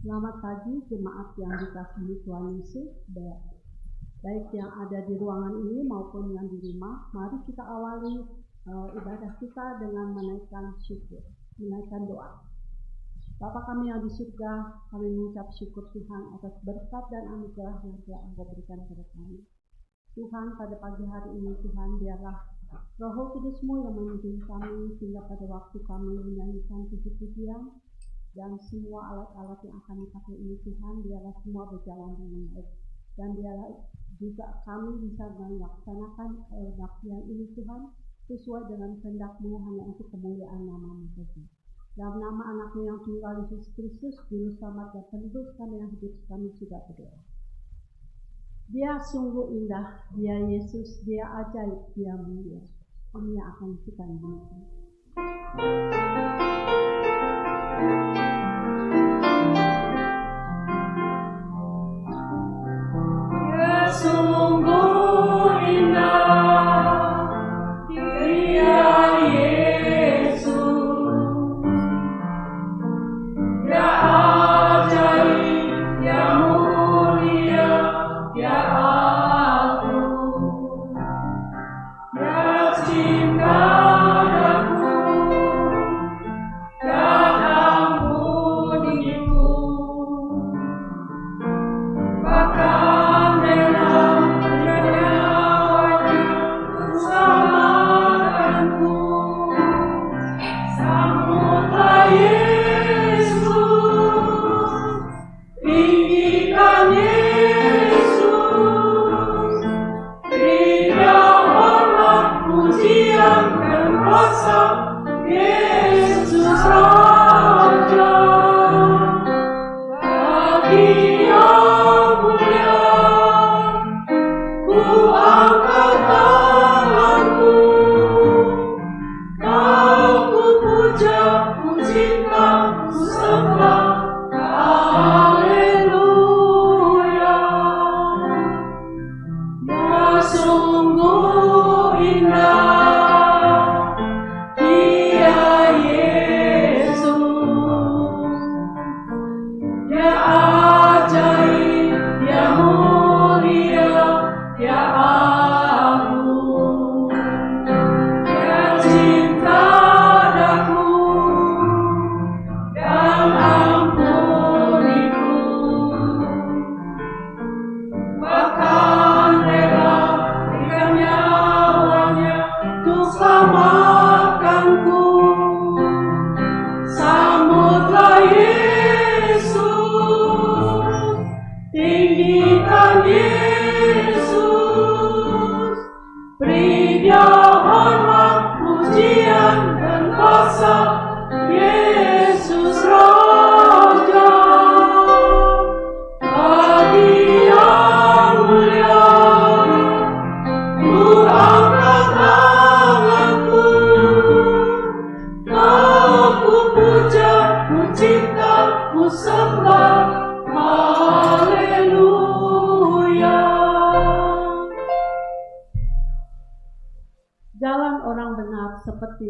Selamat pagi jemaat yang dikasihi Tuhan Yesus, baik yang ada di ruangan ini maupun yang di rumah. Mari kita awali ibadah kita dengan menaikkan syukur, menaikkan doa. Bapa kami yang di surga, kami mengucap syukur Tuhan atas berkat dan anugerah yang telah Engkau berikan kepada kami. Tuhan, pada pagi hari ini Tuhan, biarlah Roh Kudus-Mu yang memimpin kami sehingga pada waktu kami menyanyikan puji-pujian dan semua alat-alat yang akan dipakai ini Tuhan, biarlah semua berjalan dengan baik. Dan biarlah juga kami bisa melaksanakan baktian ini Tuhan, sesuai dengan kehendak-Mu hanya untuk kemuliaan nama-Mu saja. Dalam nama anak-Mu yang tunggal Yesus Kristus, Juru Selamat dan Penebus kami yang hidup, kami sudah berdoa. Dia sungguh indah, Dia Yesus, Dia ajaib, Dia mulia. Ini yang akan kita nyanyikan. Sungguh indah, Dia Yesus, Dia ajaib, Dia mulia, Dia agung, Dia cinta daku,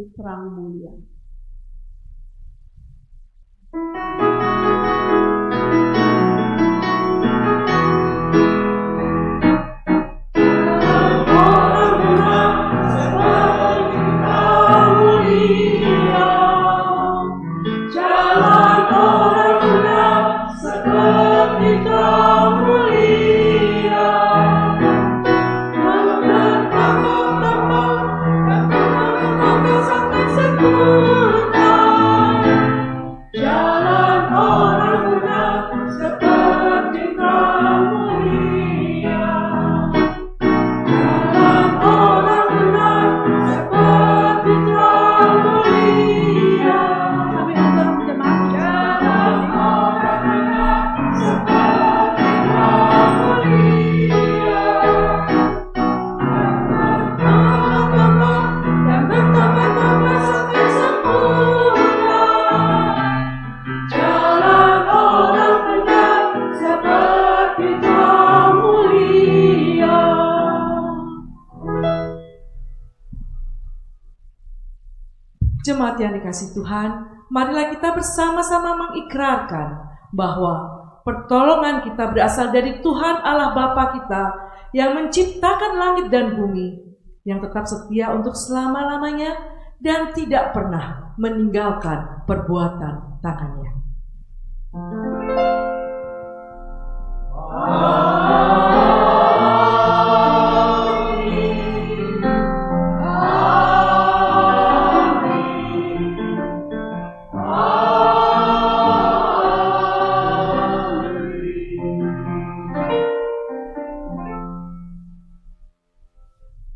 seperti terang mulia. Jemaat yang dikasihi Tuhan, marilah kita bersama-sama mengikrarkan bahwa pertolongan kita berasal dari Tuhan Allah Bapa kita yang menciptakan langit dan bumi, yang tetap setia untuk selama-lamanya dan tidak pernah meninggalkan perbuatan tangannya.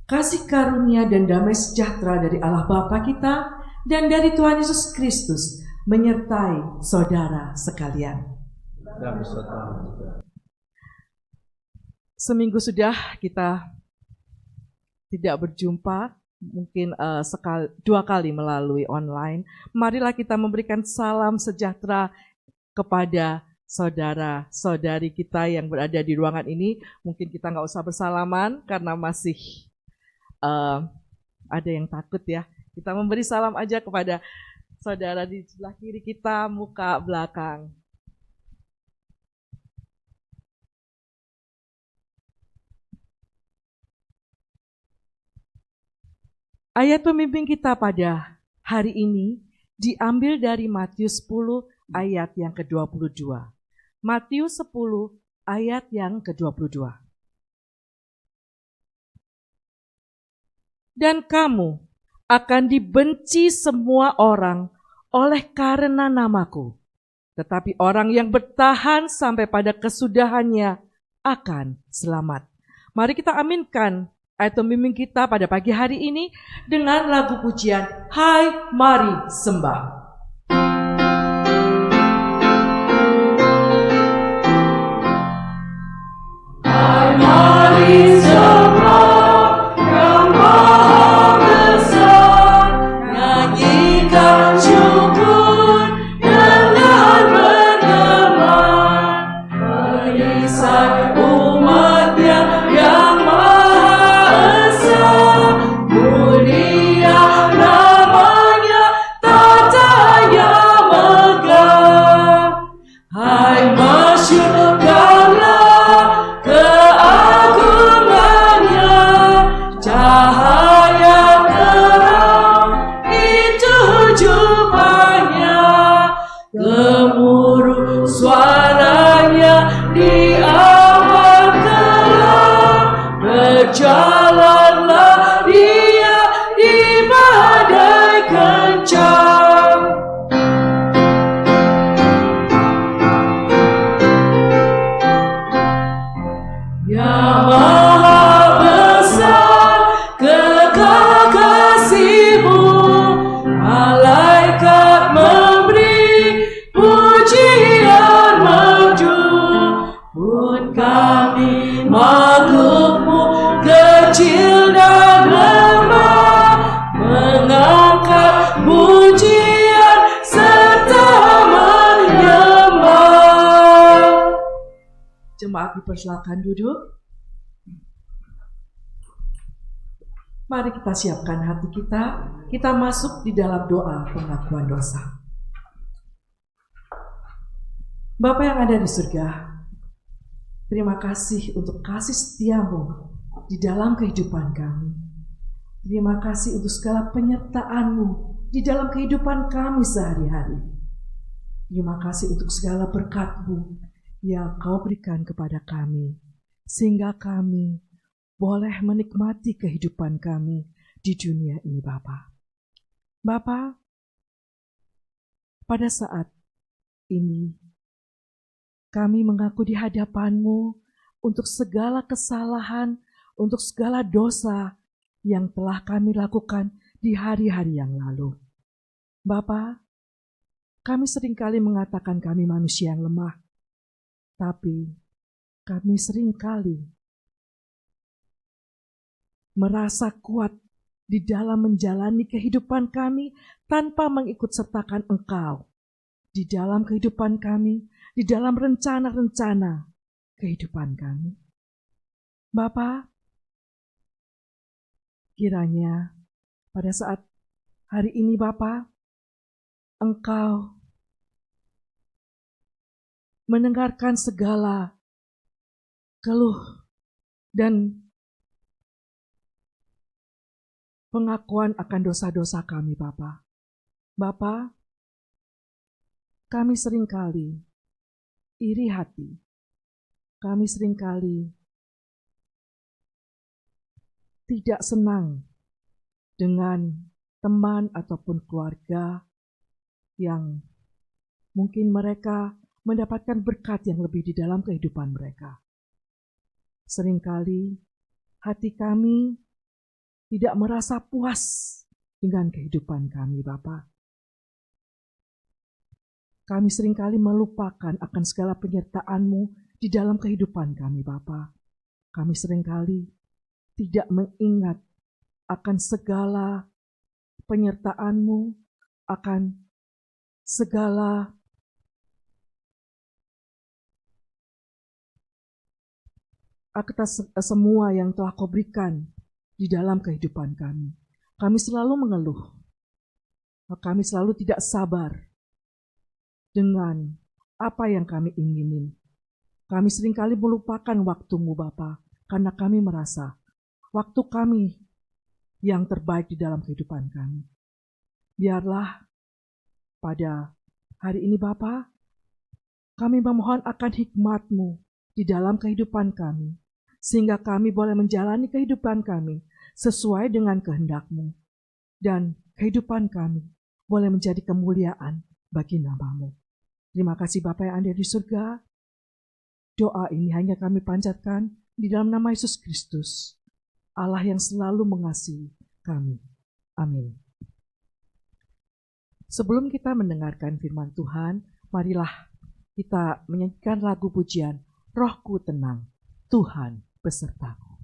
Kasih karunia dan damai sejahtera dari Allah Bapa kita dan dari Tuhan Yesus Kristus menyertai saudara sekalian. Seminggu sudah kita tidak berjumpa, mungkin 2 kali melalui online. Marilah kita memberikan salam sejahtera kepada saudara-saudari kita yang berada di ruangan ini. Mungkin kita nggak usah bersalaman karena masih ada yang takut ya. Kita memberi salam aja kepada saudara di sebelah kiri kita, muka belakang. Ayat pemimpin kita pada hari ini diambil dari Matius 10 ayat yang ke-22. Matius 10 ayat yang ke-22. Dan kamu akan dibenci semua orang oleh karena namaku. Tetapi orang yang bertahan sampai pada kesudahannya akan selamat. Mari kita aminkan ayat pembimbing kita pada pagi hari ini dengan lagu pujian Hai Mari Sembah. Hai mari sembah Yang Maha Besar, nyanyikan syukur dengan berteman, menisan umatnya yang Maha Esa, mulia namanya tak taya megah. Hai masyurkanlah keagungannya, cahaya terang itu jubahnya, gemuruh suaranya di awan kelam, berjalanlah dia di badai kencang. Yang Maha Besar, kekal kasih-Mu, malaikat memberi pujian merdu, pun kami makhluk-Mu kecil dan lemah, mengangkat pujian serta menyembah. Jemaat dipersilakan duduk. Mari kita siapkan hati kita masuk di dalam doa pengakuan dosa. Bapa yang ada di surga, terima kasih untuk kasih setiamu di dalam kehidupan kami. Terima kasih untuk segala penyertaan-Mu di dalam kehidupan kami sehari-hari. Terima kasih untuk segala berkat-Mu yang Kau berikan kepada kami, sehingga kami boleh menikmati kehidupan kami di dunia ini, Bapa. Bapa, pada saat ini kami mengaku di hadapan-Mu untuk segala kesalahan, untuk segala dosa yang telah kami lakukan di hari-hari yang lalu. Bapa, kami seringkali mengatakan kami manusia yang lemah, tapi kami seringkali merasa kuat di dalam menjalani kehidupan kami tanpa mengikut sertakan Engkau di dalam kehidupan kami, di dalam rencana-rencana kehidupan kami. Bapa, kiranya pada saat hari ini Bapa, Engkau mendengarkan segala keluh dan pengakuan akan dosa-dosa kami, Bapa. Bapa, kami seringkali iri hati. Kami seringkali tidak senang dengan teman ataupun keluarga yang mungkin mereka mendapatkan berkat yang lebih di dalam kehidupan mereka. Seringkali hati kami tidak merasa puas dengan kehidupan kami, Bapa. Kami seringkali melupakan akan segala penyertaan-Mu di dalam kehidupan kami, Bapa. Kami seringkali tidak mengingat akan segala penyertaan-Mu, akan segala atas semua yang telah Kau berikan di dalam kehidupan kami. Kami selalu mengeluh. Kami selalu tidak sabar dengan apa yang kami inginin. Kami seringkali melupakan waktu-Mu, Bapa, karena kami merasa waktu kami yang terbaik di dalam kehidupan kami. Biarlah pada hari ini, Bapa, kami memohon akan hikmat-Mu di dalam kehidupan kami, sehingga kami boleh menjalani kehidupan kami sesuai dengan kehendak-Mu, dan kehidupan kami boleh menjadi kemuliaan bagi nama-Mu. Terima kasih Bapa yang ada di surga. Doa ini hanya kami panjatkan di dalam nama Yesus Kristus, Allah yang selalu mengasihi kami. Amin. Sebelum kita mendengarkan firman Tuhan, marilah kita menyanyikan lagu pujian Rohku Tenang, Tuhan besertaku.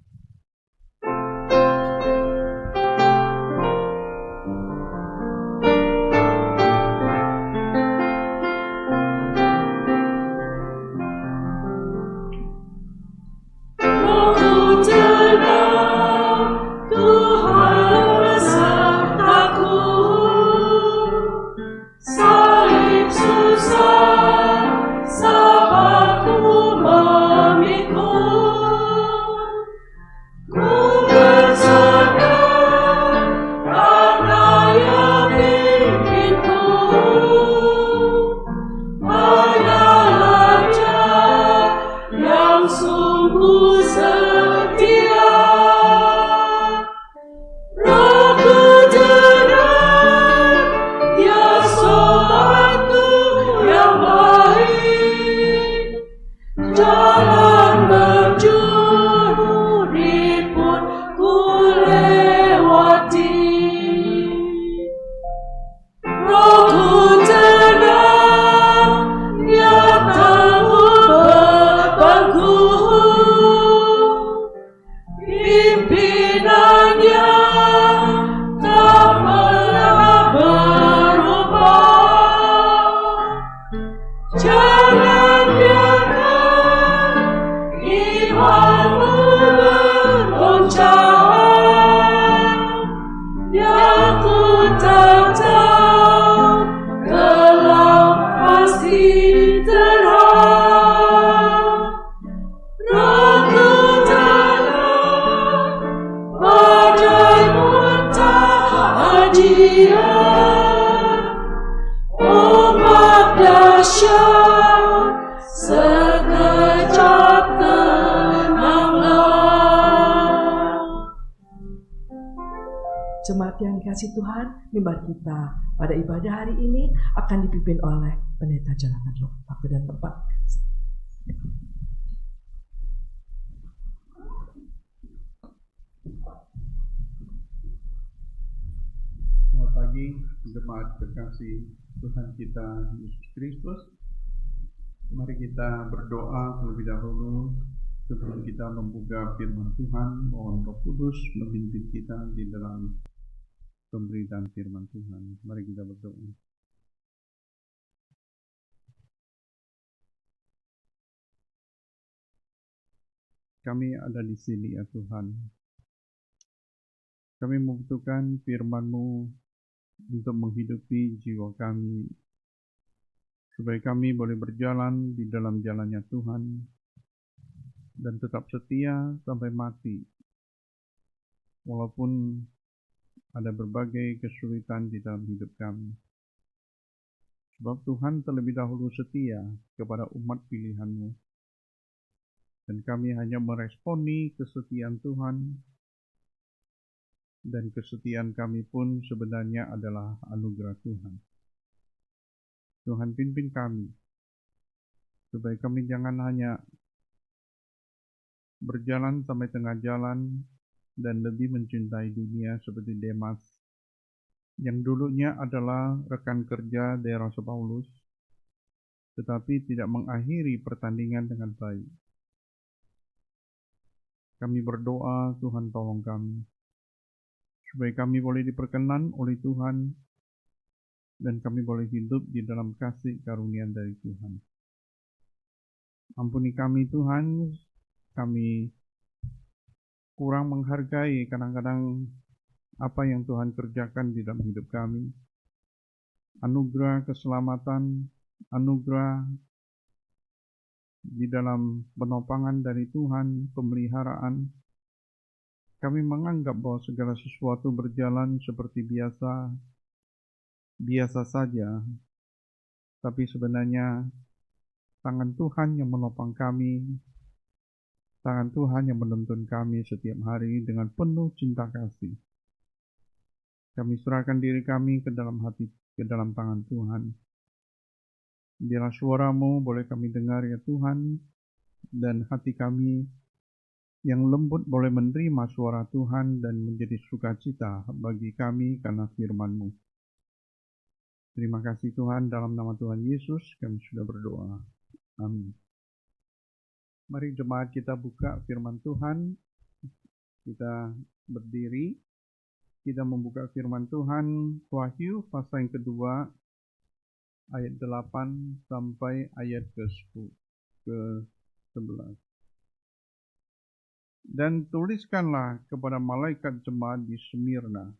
yang dikasih Tuhan, mimbar kita pada ibadah hari ini akan dipimpin oleh pendeta Jonathan Loh. Waktu dan tempat. Selamat pagi, jemaat kekasih Tuhan kita Yesus Kristus. Mari kita berdoa terlebih dahulu sebelum kita membuka firman Tuhan. Mohon Roh Kudus memimpin kita di dalam pemberitaan firman Tuhan. Mari kita berdoa. Kami ada di sini ya Tuhan. Kami membutuhkan firman-Mu untuk menghidupi jiwa kami, supaya kami boleh berjalan di dalam jalannya Tuhan, dan tetap setia sampai mati, walaupun ada berbagai kesulitan di dalam hidup kami. Sebab Tuhan terlebih dahulu setia kepada umat pilihan-Mu, dan kami hanya meresponi kesetiaan Tuhan, dan kesetiaan kami pun sebenarnya adalah anugerah Tuhan. Tuhan pimpin kami, supaya kami jangan hanya berjalan sampai tengah jalan dan lebih mencintai dunia seperti Demas, yang dulunya adalah rekan kerja dari Rasul Paulus, tetapi tidak mengakhiri pertandingan dengan baik. Kami berdoa, Tuhan tolong kami, supaya kami boleh diperkenan oleh Tuhan, dan kami boleh hidup di dalam kasih karunia dari Tuhan. Ampuni kami Tuhan, kami kurang menghargai kadang-kadang apa yang Tuhan kerjakan di dalam hidup kami. Anugerah keselamatan, anugerah di dalam penopangan dari Tuhan, pemeliharaan. Kami menganggap bahwa segala sesuatu berjalan seperti biasa saja. Tapi sebenarnya tangan Tuhan yang menopang kami, tangan Tuhan yang menuntun kami setiap hari dengan penuh cinta kasih. Kami serahkan diri kami ke dalam tangan Tuhan. Biarlah suara-Mu boleh kami dengar ya Tuhan, dan hati kami yang lembut boleh menerima suara Tuhan dan menjadi sukacita bagi kami karena firman-Mu. Terima kasih Tuhan, dalam nama Tuhan Yesus kami sudah berdoa. Amin. Mari jemaat kita buka firman Tuhan. Kita berdiri. Kita membuka firman Tuhan Wahyu pasal yang kedua ayat 8 sampai ayat ke-11. Dan tuliskanlah kepada malaikat jemaat di Smirna.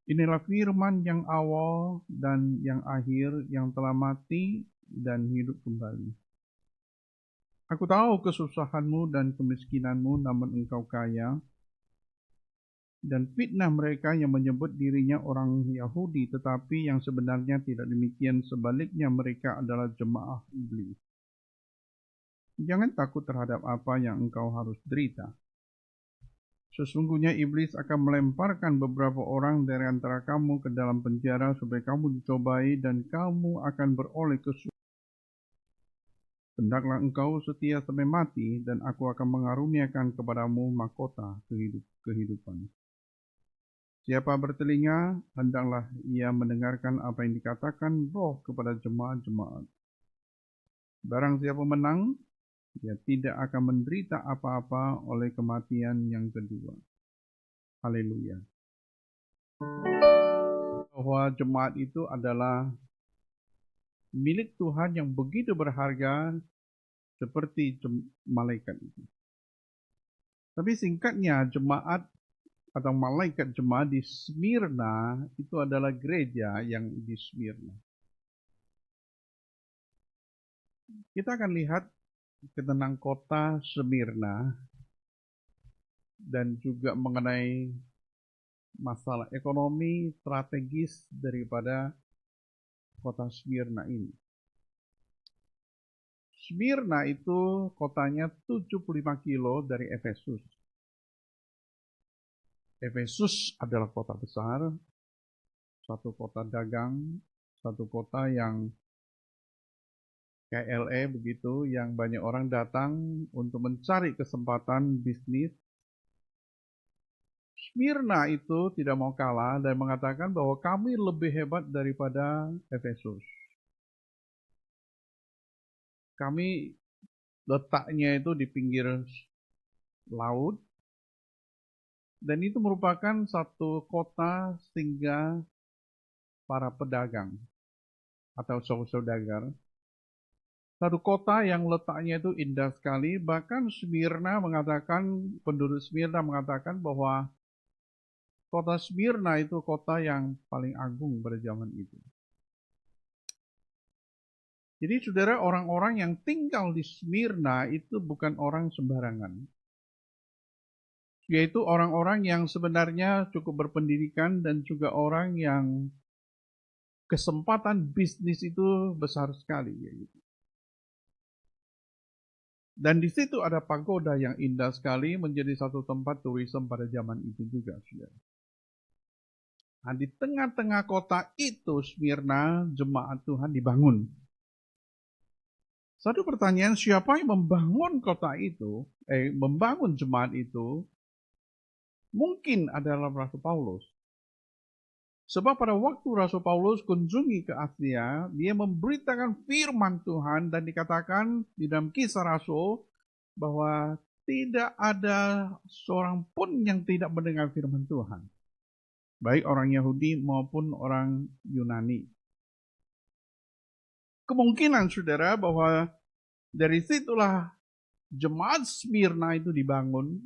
Inilah firman yang awal dan yang akhir, yang telah mati dan hidup kembali. Aku tahu kesusahanmu dan kemiskinanmu, namun engkau kaya, dan fitnah mereka yang menyebut dirinya orang Yahudi, tetapi yang sebenarnya tidak demikian, sebaliknya mereka adalah jemaah iblis. Jangan takut terhadap apa yang engkau harus derita. Sesungguhnya iblis akan melemparkan beberapa orang dari antara kamu ke dalam penjara supaya kamu dicobai dan kamu akan beroleh kesulitan. Hendaklah engkau setia sampai mati, dan aku akan mengaruniakan kepadamu mahkota kehidupan. Siapa bertelinga, hendaklah ia mendengarkan apa yang dikatakan Roh kepada jemaat-jemaat. Barang siapa menang, dia tidak akan menderita apa-apa oleh kematian yang kedua. Haleluya. Bahwa jemaat itu adalah milik Tuhan yang begitu berharga seperti malaikat itu. Tapi singkatnya, jemaat atau malaikat jemaat di Smirna itu adalah gereja yang di Smirna. Kita akan lihat tentang kota Smirna dan juga mengenai masalah ekonomi strategis daripada kota Smirna ini. Smirna itu kotanya 75 kilo dari Efesus. Efesus adalah kota besar, satu kota dagang, satu kota yang kayak LA begitu, yang banyak orang datang untuk mencari kesempatan bisnis. Smyrna itu tidak mau kalah dan mengatakan bahwa kami lebih hebat daripada Efesus. Kami letaknya itu di pinggir laut, dan itu merupakan satu kota singgah para pedagang atau saudagar. Satu kota yang letaknya itu indah sekali, bahkan penduduk Smyrna mengatakan bahwa kota Smyrna itu kota yang paling agung pada zaman itu. Jadi saudara, orang-orang yang tinggal di Smyrna itu bukan orang sembarangan. Yaitu orang-orang yang sebenarnya cukup berpendidikan dan juga orang yang kesempatan bisnis itu besar sekali. Dan di situ ada pagoda yang indah sekali, menjadi satu tempat turisme pada zaman itu juga, saudara. Nah, di tengah-tengah kota itu, Smyrna, jemaat Tuhan dibangun. Satu pertanyaan, siapa yang membangun kota itu, membangun jemaat itu? Mungkin adalah Rasul Paulus. Sebab pada waktu Rasul Paulus kunjungi ke Asia, dia memberitakan firman Tuhan dan dikatakan di dalam Kisah Rasul bahwa tidak ada seorang pun yang tidak mendengar firman Tuhan. Baik orang Yahudi maupun orang Yunani. Kemungkinan saudara bahwa dari situlah jemaat Smyrna itu dibangun.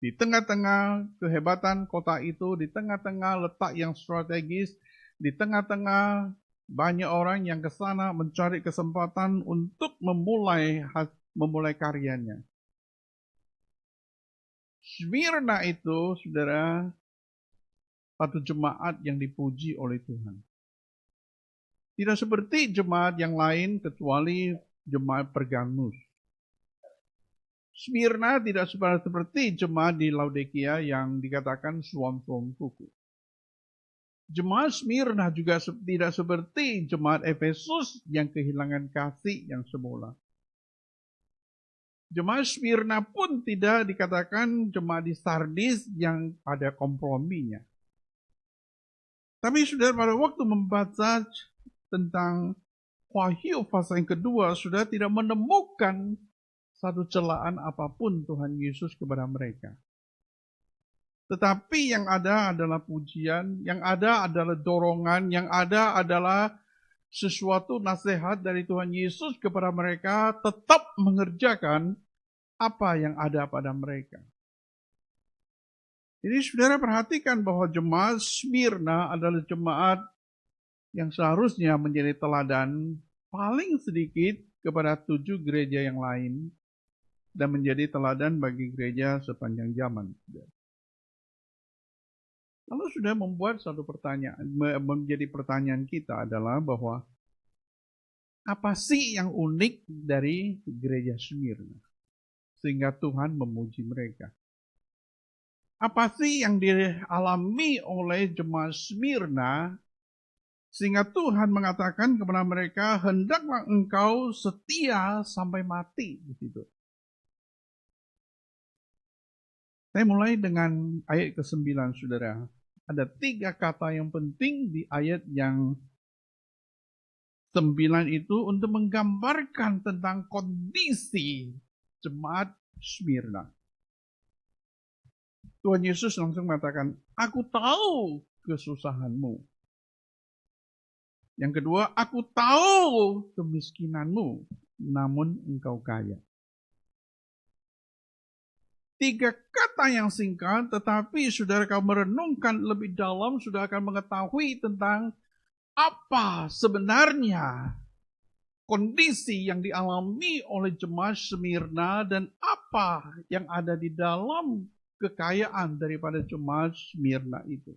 Di tengah-tengah kehebatan kota itu, di tengah-tengah letak yang strategis, di tengah-tengah banyak orang yang ke sana mencari kesempatan untuk memulai karyanya. Smyrna itu, saudara, satu jemaat yang dipuji oleh Tuhan. Tidak seperti jemaat yang lain kecuali jemaat Pergamus. Smyrna tidak seperti jemaat di Laodikia yang dikatakan suam-suam kuku. Jemaat Smyrna juga tidak seperti jemaat Efesus yang kehilangan kasih yang semula. Jemaat Smyrna pun tidak dikatakan jemaat di Sardis yang ada komprominya. Tapi saudara, pada waktu membaca tentang Wahyu pasal yang kedua, sudah tidak menemukan satu celaan apapun Tuhan Yesus kepada mereka. Tetapi yang ada adalah pujian, yang ada adalah dorongan, yang ada adalah sesuatu nasihat dari Tuhan Yesus kepada mereka tetap mengerjakan apa yang ada pada mereka. Jadi saudara perhatikan bahwa jemaat Smyrna adalah jemaat yang seharusnya menjadi teladan paling sedikit kepada 7 gereja yang lain, dan menjadi teladan bagi gereja sepanjang zaman. Lalu sudah membuat satu pertanyaan, menjadi pertanyaan kita adalah bahwa apa sih yang unik dari gereja Smyrna sehingga Tuhan memuji mereka? Apa sih yang dialami oleh jemaat Smyrna sehingga Tuhan mengatakan kepada mereka, hendaklah engkau setia sampai mati di situ. Saya mulai dengan ayat ke-9, saudara. Ada 3 kata yang penting di ayat yang 9 itu untuk menggambarkan tentang kondisi jemaat Smyrna. Tuhan Yesus langsung mengatakan, aku tahu kesusahanmu. Yang kedua, aku tahu kemiskinanmu, namun engkau kaya. 3 kata yang singkat, tetapi saudara kalau merenungkan lebih dalam, sudah akan mengetahui tentang apa sebenarnya kondisi yang dialami oleh jemaat Smyrna dan apa yang ada di dalam kekayaan daripada jemaat Smyrna itu.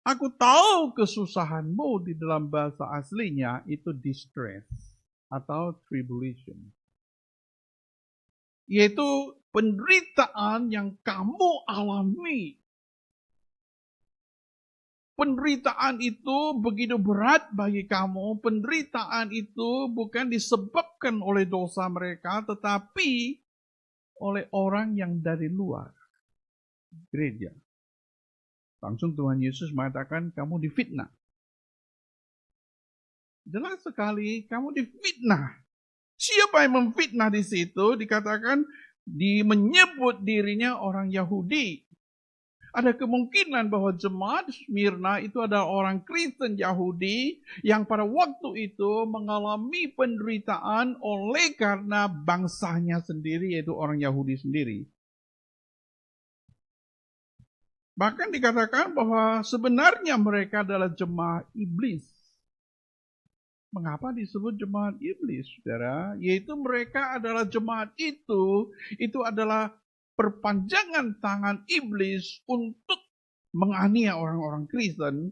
Aku tahu kesusahanmu di dalam bahasa aslinya itu distress atau tribulation. Yaitu penderitaan yang kamu alami. Penderitaan itu begitu berat bagi kamu. Penderitaan itu bukan disebabkan oleh dosa mereka, tetapi oleh orang yang dari luar gereja. Langsung Tuhan Yesus mengatakan, kamu difitnah. Jelas sekali, kamu difitnah. Siapa yang memfitnah di situ? Dikatakan, menyebut dirinya orang Yahudi. Ada kemungkinan bahwa jemaat Smyrna itu adalah orang Kristen Yahudi yang pada waktu itu mengalami penderitaan oleh karena bangsanya sendiri, yaitu orang Yahudi sendiri. Bahkan dikatakan bahwa sebenarnya mereka adalah jemaat iblis. Mengapa disebut jemaat iblis, saudara? Yaitu mereka adalah jemaat itu adalah perpanjangan tangan iblis untuk menganiaya orang-orang Kristen.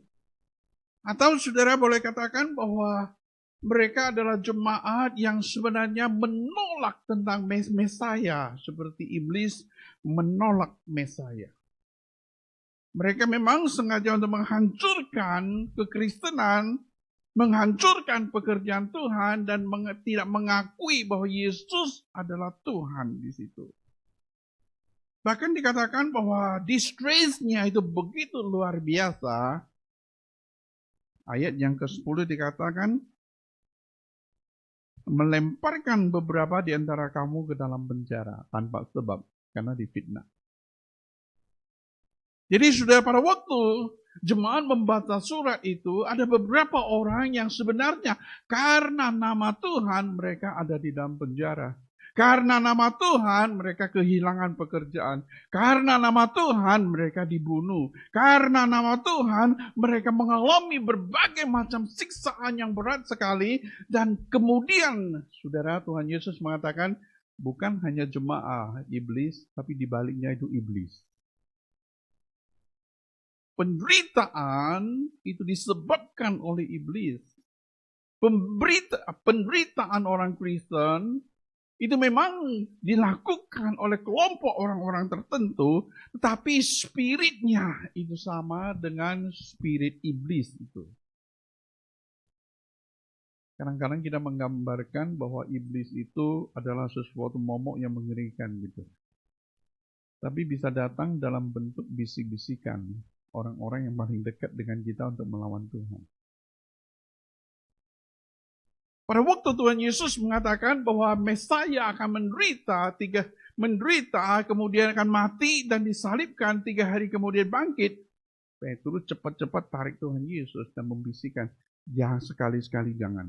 Atau saudara boleh katakan bahwa mereka adalah jemaat yang sebenarnya menolak tentang Mesaya, seperti iblis menolak Mesaya. Mereka memang sengaja untuk menghancurkan kekristenan, menghancurkan pekerjaan Tuhan, dan tidak mengakui bahwa Yesus adalah Tuhan di situ. Bahkan dikatakan bahwa distress-nya itu begitu luar biasa. Ayat yang ke-10 dikatakan, melemparkan beberapa di antara kamu ke dalam penjara tanpa sebab, karena difitnah. Jadi sudah pada waktu jemaat membaca surat itu, ada beberapa orang yang sebenarnya karena nama Tuhan mereka ada di dalam penjara. Karena nama Tuhan mereka kehilangan pekerjaan. Karena nama Tuhan mereka dibunuh. Karena nama Tuhan mereka mengalami berbagai macam siksaan yang berat sekali. Dan kemudian saudara, Tuhan Yesus mengatakan bukan hanya jemaah iblis, tapi dibaliknya itu iblis. Penderitaan itu disebabkan oleh iblis. Penderitaan orang Kristen itu memang dilakukan oleh kelompok orang-orang tertentu, tetapi spiritnya itu sama dengan spirit iblis itu. Kadang-kadang kita menggambarkan bahwa iblis itu adalah sesuatu momok yang mengerikan gitu. Tapi bisa datang dalam bentuk bisik-bisikan orang-orang yang paling dekat dengan kita untuk melawan Tuhan. Pada waktu Tuhan Yesus mengatakan bahwa Mesaya akan menderita, kemudian akan mati dan disalibkan, 3 hari kemudian bangkit, Petrus cepat-cepat tarik Tuhan Yesus dan membisikkan, jangan sekali-sekali jangan.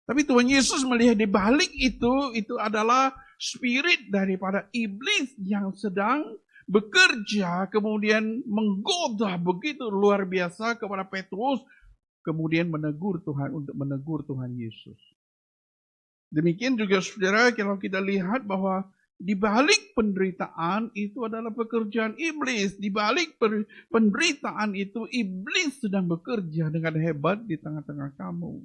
Tapi Tuhan Yesus melihat di balik itu adalah spirit daripada iblis yang sedang bekerja, kemudian menggoda begitu luar biasa kepada Petrus, kemudian menegur Tuhan untuk menegur Tuhan Yesus. Demikian juga saudara, kalau kita lihat bahwa di balik penderitaan itu adalah pekerjaan iblis. Di balik penderitaan itu iblis sedang bekerja dengan hebat di tengah-tengah kamu.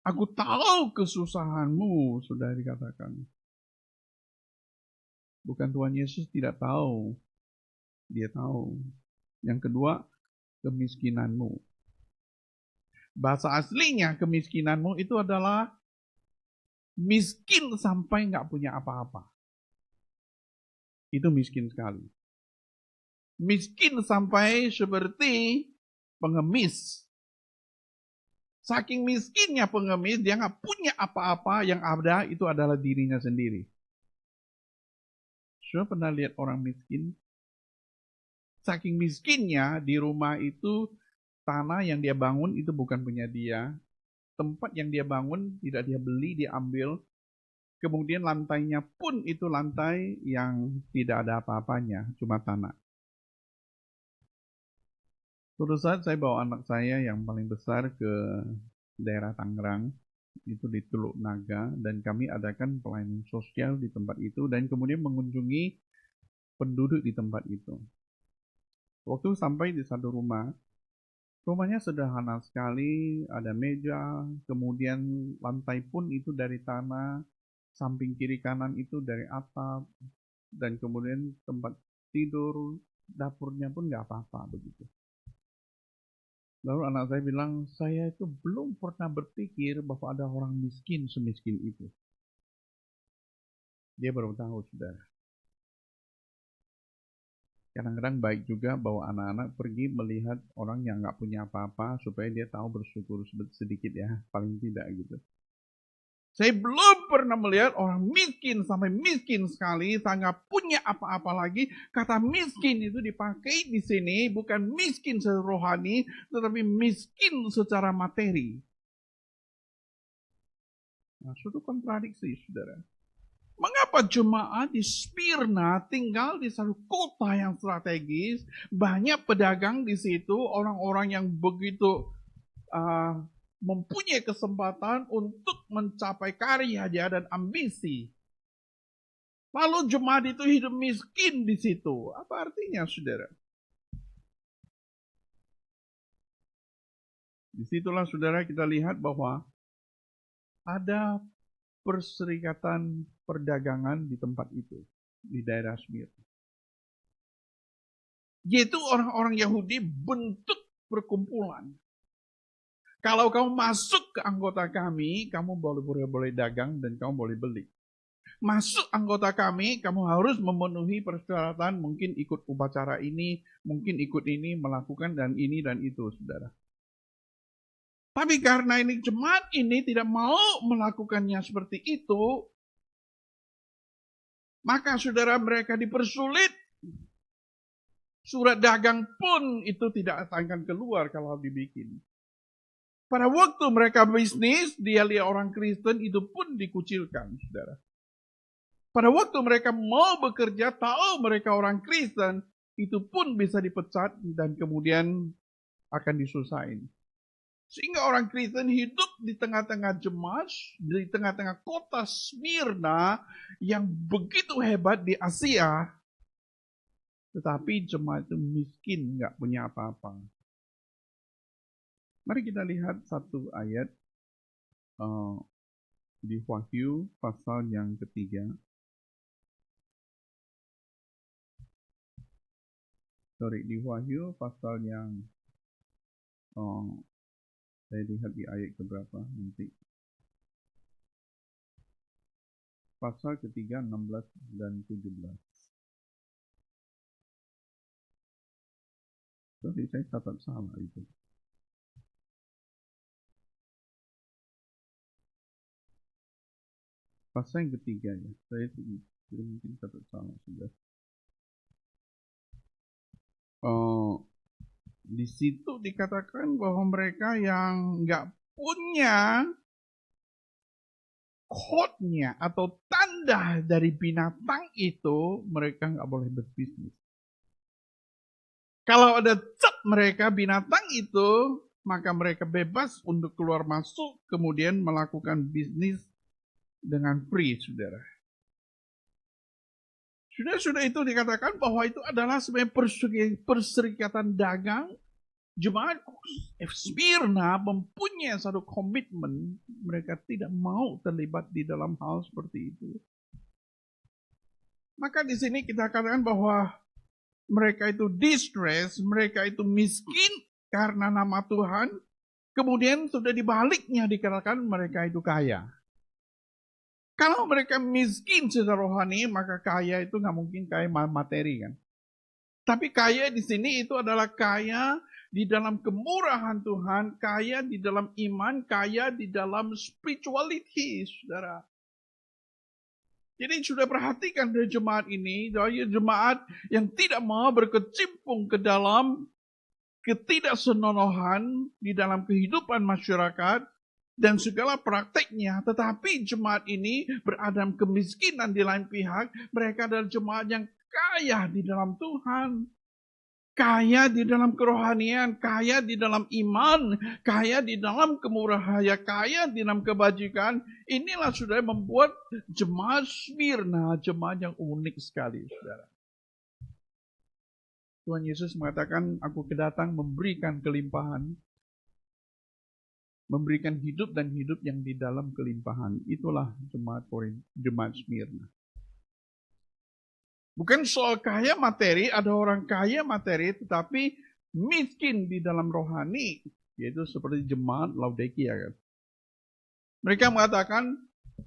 Aku tahu kesusahanmu, saudara dikatakan. Bukan Tuhan Yesus tidak tahu. Dia tahu. Yang kedua, kemiskinanmu. Bahasa aslinya kemiskinanmu itu adalah miskin sampai nggak punya apa-apa. Itu miskin sekali. Miskin sampai seperti pengemis. Saking miskinnya pengemis, dia nggak punya apa-apa, yang ada itu adalah dirinya sendiri. Sudah pernah lihat orang miskin? Saking miskinnya di rumah itu, tanah yang dia bangun itu bukan punya dia. Tempat yang dia bangun tidak dia beli, dia ambil. Kemudian lantainya pun itu lantai yang tidak ada apa-apanya, cuma tanah. Suatu saat saya bawa anak saya yang paling besar ke daerah Tangerang, itu di Teluk Naga, dan kami adakan pelayanan sosial di tempat itu, dan kemudian mengunjungi penduduk di tempat itu. Waktu sampai di satu rumah, rumahnya sederhana sekali, ada meja, kemudian lantai pun itu dari tanah, samping kiri kanan itu dari atap, dan kemudian tempat tidur, dapurnya pun nggak apa-apa begitu. Lalu anak saya bilang, saya itu belum pernah berpikir bahwa ada orang miskin semiskin itu. Dia baru tahu, saudara. Kadang-kadang baik juga bahwa anak-anak pergi melihat orang yang nggak punya apa-apa supaya dia tahu bersyukur sedikit ya, paling tidak gitu. Saya belum pernah melihat orang miskin sampai miskin sekali, nggak punya apa-apa lagi. Kata miskin itu dipakai di sini bukan miskin secara rohani, tetapi miskin secara materi. Nah, suatu kontradiksi, saudara. Mengapa jemaat di Smyrna tinggal di satu kota yang strategis, banyak pedagang di situ, orang-orang yang begitu mempunyai kesempatan untuk mencapai karya dia dan ambisi. Lalu jemaat itu hidup miskin di situ. Apa artinya, saudara? Disitulah, saudara, kita lihat bahwa ada perserikatan perdagangan di tempat itu, di daerah Smyrna. Yaitu orang-orang Yahudi bentuk perkumpulan. Kalau kamu masuk ke anggota kami, kamu boleh dagang dan kamu boleh beli. Masuk anggota kami, kamu harus memenuhi persyaratan, mungkin ikut upacara ini, mungkin ikut ini, melakukan dan ini dan itu, saudara. Tapi karena ini jemaat ini tidak mau melakukannya seperti itu, maka saudara mereka dipersulit. Surat dagang pun itu tidak akan keluar kalau dibikin. Pada waktu mereka bisnis, dia lihat orang Kristen itu pun dikucilkan, saudara. Pada waktu mereka mau bekerja, tahu mereka orang Kristen, itu pun bisa dipecat dan kemudian akan disusahin. Sehingga orang Kristen hidup di tengah-tengah jemaat, di tengah-tengah kota Smyrna yang begitu hebat di Asia, tetapi jemaat itu miskin, nggak punya apa-apa. Mari kita lihat satu ayat di Wahyu pasal yang ketiga. Di Wahyu pasal yang saya lihat di ayat keberapa nanti. Pasal ketiga, 16 dan 17. Sorry, saya catat salah itu. Pasal yang ketiga ya, saya mungkin catat salah sudah. Di situ dikatakan bahwa mereka yang nggak punya code-nya atau tanda dari binatang itu, mereka nggak boleh berbisnis. Kalau ada cat mereka binatang itu, maka mereka bebas untuk keluar masuk, kemudian melakukan bisnis dengan free, saudara. Sudah itu dikatakan bahwa itu adalah sebenarnya perserikatan dagang. Jemaat Smyrna mempunyai satu komitmen, mereka tidak mau terlibat di dalam hal seperti itu. Maka di sini kita katakan bahwa mereka itu distress, mereka itu miskin karena nama Tuhan. Kemudian sudah dibaliknya dikatakan mereka itu kaya. Kalau mereka miskin secara rohani, maka kaya itu nggak mungkin kaya materi kan. Tapi kaya di sini itu adalah kaya di dalam kemurahan Tuhan, kaya di dalam iman, kaya di dalam spirituality, saudara. Jadi sudah perhatikan dari jemaat ini, dari jemaat yang tidak mau berkecimpung ke dalam ketidaksenonohan di dalam kehidupan masyarakat dan segala prakteknya, tetapi jemaat ini berada dalam kemiskinan di lain pihak. Mereka adalah jemaat yang kaya di dalam Tuhan, kaya di dalam kerohanian, kaya di dalam iman, kaya di dalam kemurahan, kaya di dalam kebajikan. Inilah sudah membuat jemaat Smyrna jemaat yang unik sekali, saudara. Tuhan Yesus mengatakan, aku kedatang memberikan kelimpahan. memberikan hidup dan hidup yang di dalam kelimpahan. Itulah jemaat Smyrna. Bukan soal kaya materi, ada orang kaya materi tetapi miskin di dalam rohani, yaitu seperti jemaat Laodikia kan. Mereka mengatakan,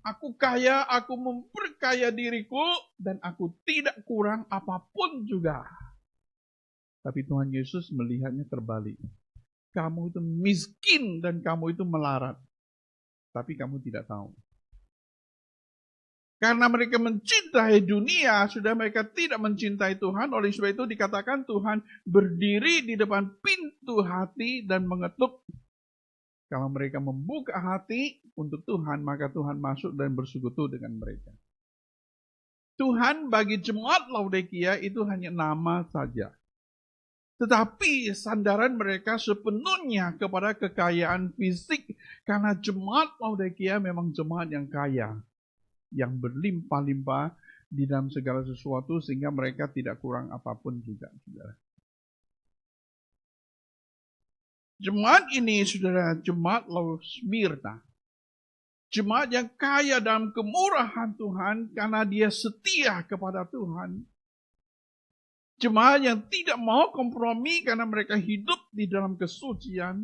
aku kaya, aku memperkaya diriku dan aku tidak kurang apapun juga. Tapi Tuhan Yesus melihatnya terbalik. Kamu itu miskin dan kamu itu melarat. Tapi kamu tidak tahu. Karena mereka mencintai dunia, sudah mereka tidak mencintai Tuhan. Oleh sebab itu dikatakan Tuhan berdiri di depan pintu hati dan mengetuk. Kalau mereka membuka hati untuk Tuhan, maka Tuhan masuk dan bersekutu dengan mereka. Tuhan bagi jemaat Laodikia itu hanya nama saja. Tetapi sandaran mereka sepenuhnya kepada kekayaan fisik. Karena jemaat Laodikia memang jemaat yang kaya. Yang berlimpah-limpah di dalam segala sesuatu sehingga mereka tidak kurang apapun juga. Saudara. Jemaat ini, saudara, jemaat Smyrna. Jemaat yang kaya dalam kemurahan Tuhan karena dia setia kepada Tuhan. Jemaat yang tidak mau kompromi karena mereka hidup di dalam kesucian.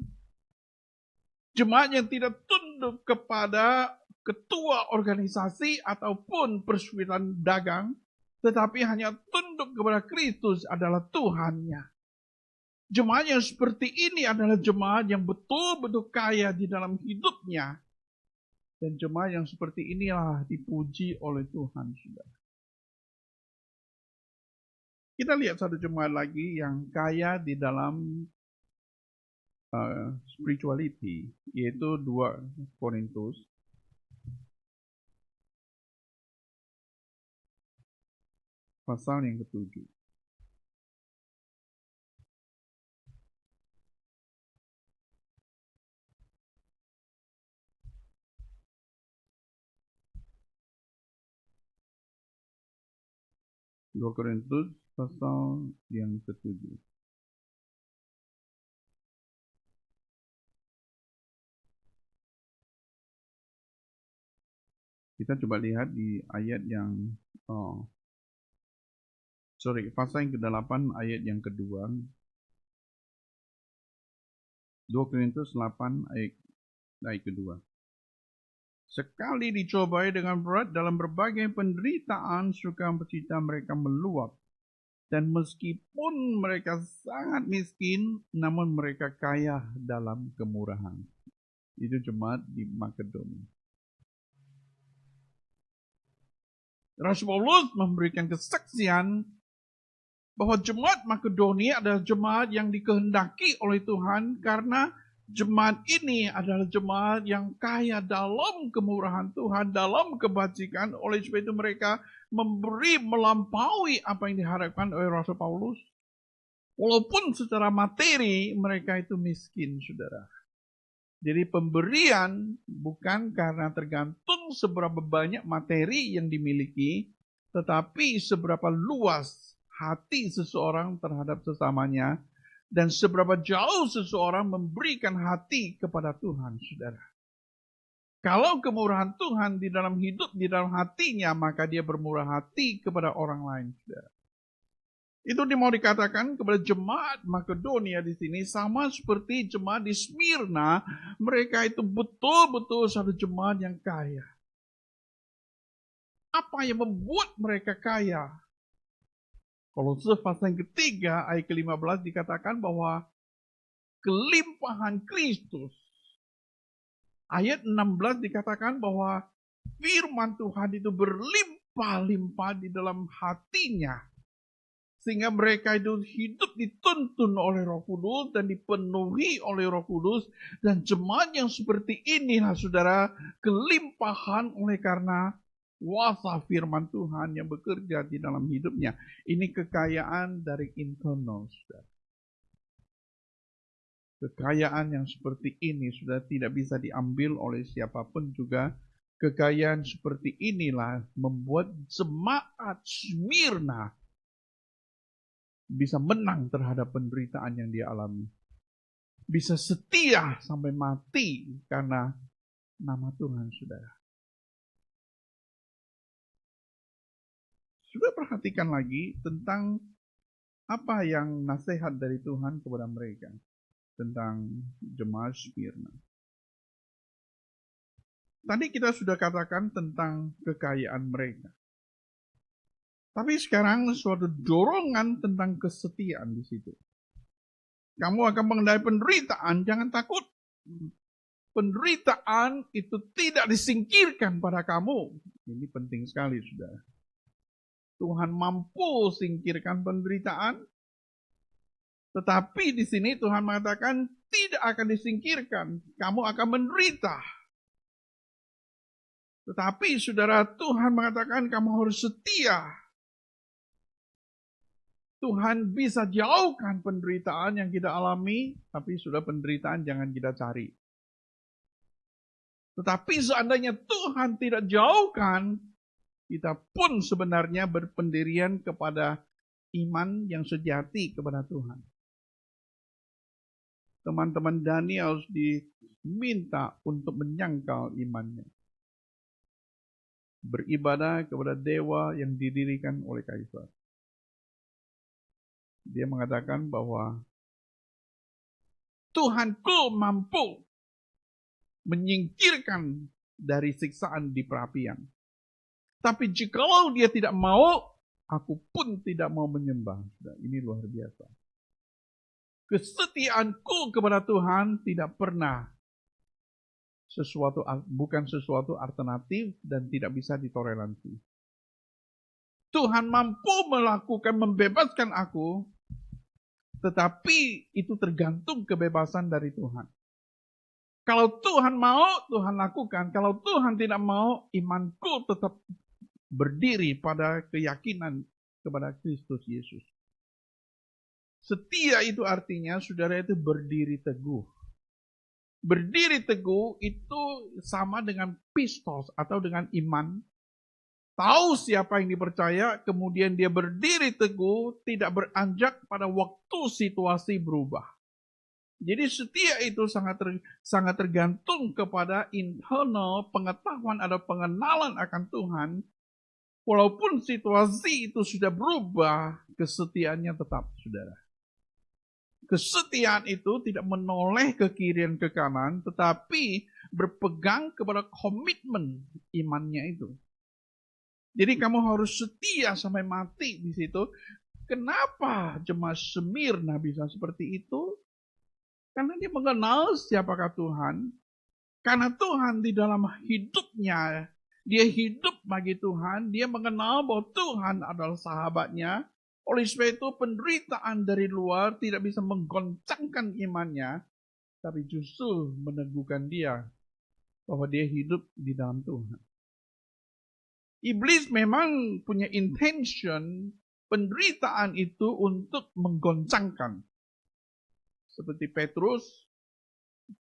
Jemaat yang tidak tunduk kepada ketua organisasi ataupun persekutuan dagang, tetapi hanya tunduk kepada Kristus adalah Tuhannya. Jemaat yang seperti ini adalah jemaat yang betul-betul kaya di dalam hidupnya. Dan jemaat yang seperti inilah dipuji oleh Tuhan, saudara. Kita lihat satu jemaat lagi yang kaya di dalam spirituality, yaitu 2 Korintus. Pasal yang ke-7. Dua Korintus pasal yang ke-7. Kita coba lihat di ayat yang pasal yang ke-8 ayat yang kedua. 2 Korintus 8 ayat kedua. Sekali dicobai dengan berat dalam berbagai penderitaan, sukacita mereka meluap. Dan meskipun mereka sangat miskin, namun mereka kaya dalam kemurahan. Itu jemaat di Makedonia. Rasul Paulus memberikan kesaksian bahwa jemaat Makedonia adalah jemaat yang dikehendaki oleh Tuhan karena jemaat ini adalah jemaat yang kaya dalam kemurahan Tuhan, dalam kebajikan. Oleh sebab itu mereka memberi melampaui apa yang diharapkan oleh Rasul Paulus. Walaupun secara materi mereka itu miskin, saudara. Jadi pemberian bukan karena tergantung seberapa banyak materi yang dimiliki, tetapi seberapa luas hati seseorang terhadap sesamanya, dan seberapa jauh seseorang memberikan hati kepada Tuhan, saudara. Kalau kemurahan Tuhan di dalam hidup, di dalam hatinya, maka dia bermurah hati kepada orang lain, saudara. Itu mau dikatakan kepada jemaat Makedonia di sini, sama seperti jemaat di Smyrna, mereka itu betul-betul satu jemaat yang kaya. Apa yang membuat mereka kaya? Kolose pasal yang ketiga ayat ke-15 dikatakan bahwa kelimpahan Kristus. Ayat 16 dikatakan bahwa firman Tuhan itu berlimpah-limpah di dalam hatinya. Sehingga mereka itu hidup dituntun oleh Roh Kudus dan dipenuhi oleh Roh Kudus. Dan jemaat yang seperti inilah saudara, kelimpahan oleh karena kuasa firman Tuhan yang bekerja di dalam hidupnya. Ini kekayaan dari internal, saudara. Kekayaan yang seperti ini sudah tidak bisa diambil oleh siapapun juga. Kekayaan seperti inilah membuat jemaat Smyrna bisa menang terhadap penderitaan yang dia alami. bisa setia sampai mati karena nama Tuhan, saudara. Sudah perhatikan lagi tentang apa yang nasihat dari Tuhan kepada mereka tentang jemaat Smyrna. Tadi kita sudah katakan tentang kekayaan mereka. Tapi sekarang suatu dorongan tentang kesetiaan di situ. Kamu akan menghadapi penderitaan, jangan takut. Penderitaan itu tidak disingkirkan pada kamu. Ini penting sekali, saudara. Tuhan mampu singkirkan penderitaan. Tetapi di sini Tuhan mengatakan tidak akan disingkirkan. Kamu akan menderita. Tetapi saudara, Tuhan mengatakan kamu harus setia. Tuhan bisa jauhkan penderitaan yang kita alami, tapi sudah penderitaan jangan kita cari. Tetapi seandainya Tuhan tidak jauhkan, kita pun sebenarnya berpendirian kepada iman yang sejati kepada Tuhan. Teman-teman Daniel diminta untuk menyangkal imannya. Beribadah kepada dewa yang didirikan oleh Kaisar. Dia mengatakan bahwa Tuhanku mampu menyingkirkan dari siksaan di perapian. Tapi jikalau dia tidak mau, aku pun tidak mau menyembah. Nah, ini luar biasa. Kesetiaanku kepada Tuhan tidak pernah bukan sesuatu alternatif dan tidak bisa ditoleransi. Tuhan mampu membebaskan aku, tetapi itu tergantung kebebasan dari Tuhan. Kalau Tuhan mau, Tuhan lakukan. Kalau Tuhan tidak mau, imanku tetap berdiri pada keyakinan kepada Kristus Yesus. Setia itu artinya, saudara, itu berdiri teguh. Berdiri teguh itu sama dengan pistos atau dengan iman. Tahu siapa yang dipercaya, kemudian dia berdiri teguh, tidak beranjak pada waktu situasi berubah. Jadi setia itu sangat tergantung kepada internal pengetahuan atau pengenalan akan Tuhan. Walaupun situasi itu sudah berubah, kesetiaannya tetap, saudara. Kesetiaan itu tidak menoleh ke kiri dan ke kanan, tetapi berpegang kepada komitmen imannya itu. Jadi kamu harus setia sampai mati di situ. Kenapa jemaat Smyrna bisa seperti itu? Karena dia mengenal siapakah Tuhan. Karena Tuhan di dalam hidupnya, dia hidup bagi Tuhan. Dia mengenal bahwa Tuhan adalah sahabatnya. Oleh sebab itu penderitaan dari luar tidak bisa menggoncangkan imannya. Tapi justru meneguhkan dia bahwa dia hidup di dalam Tuhan. Iblis memang punya intention penderitaan itu untuk menggoncangkan. Seperti Petrus,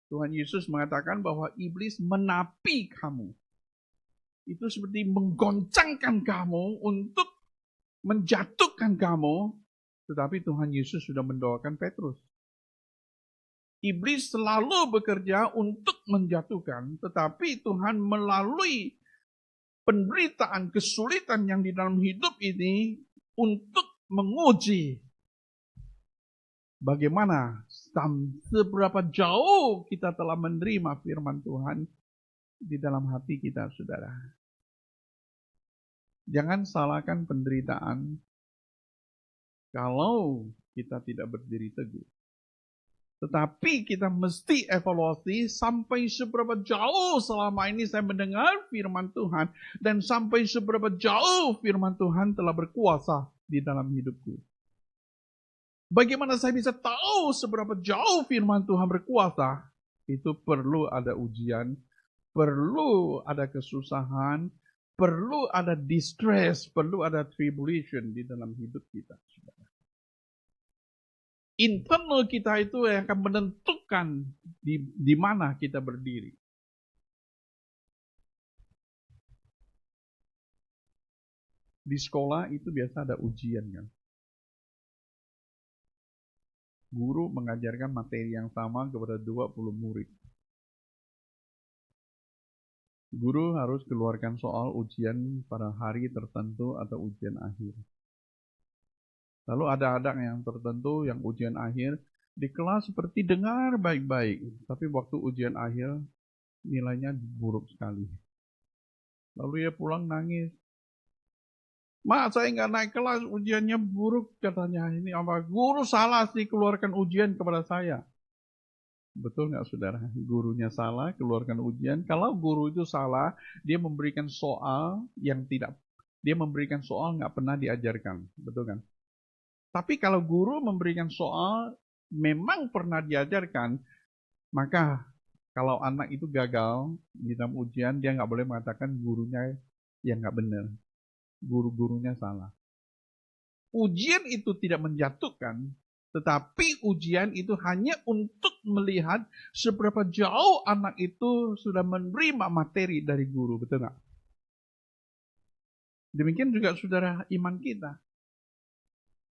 Tuhan Yesus mengatakan bahwa iblis menapi kamu. Itu seperti menggoncangkan kamu untuk menjatuhkan kamu. Tetapi Tuhan Yesus sudah mendoakan Petrus. Iblis selalu bekerja untuk menjatuhkan. Tetapi Tuhan melalui penderitaan, kesulitan yang di dalam hidup ini untuk menguji bagaimana seberapa jauh kita telah menerima firman Tuhan di dalam hati kita, saudara. Jangan salahkan penderitaan kalau kita tidak berdiri teguh. Tetapi kita mesti evaluasi sampai seberapa jauh selama ini saya mendengar firman Tuhan. Dan sampai seberapa jauh firman Tuhan telah berkuasa di dalam hidupku. Bagaimana saya bisa tahu seberapa jauh firman Tuhan berkuasa? Itu perlu ada ujian, perlu ada kesusahan, perlu ada distress, perlu ada tribulation di dalam hidup kita. Internal kita itu yang akan menentukan di mana kita berdiri. Di sekolah itu biasa ada ujian kan. guru mengajarkan materi yang sama kepada 20 murid. Guru harus keluarkan soal ujian pada hari tertentu atau ujian akhir. Lalu ada anak yang tertentu yang ujian akhir di kelas seperti dengar baik-baik, tapi waktu ujian akhir nilainya buruk sekali. Lalu dia pulang nangis. Mak, saya nggak naik kelas, ujiannya buruk katanya. Ini apa? Guru salah sih keluarkan ujian kepada saya. Betul nggak saudara? Gurunya salah, keluarkan ujian. Kalau guru itu salah, dia memberikan soal nggak pernah diajarkan. Betul kan? Tapi kalau guru memberikan soal memang pernah diajarkan, maka kalau anak itu gagal di dalam ujian, dia nggak boleh mengatakan gurunya yang nggak benar. Guru-gurunya salah. Ujian itu tidak menjatuhkan, tetapi ujian itu hanya untuk melihat seberapa jauh anak itu sudah menerima materi dari guru, betul nggak? Demikian juga saudara iman kita.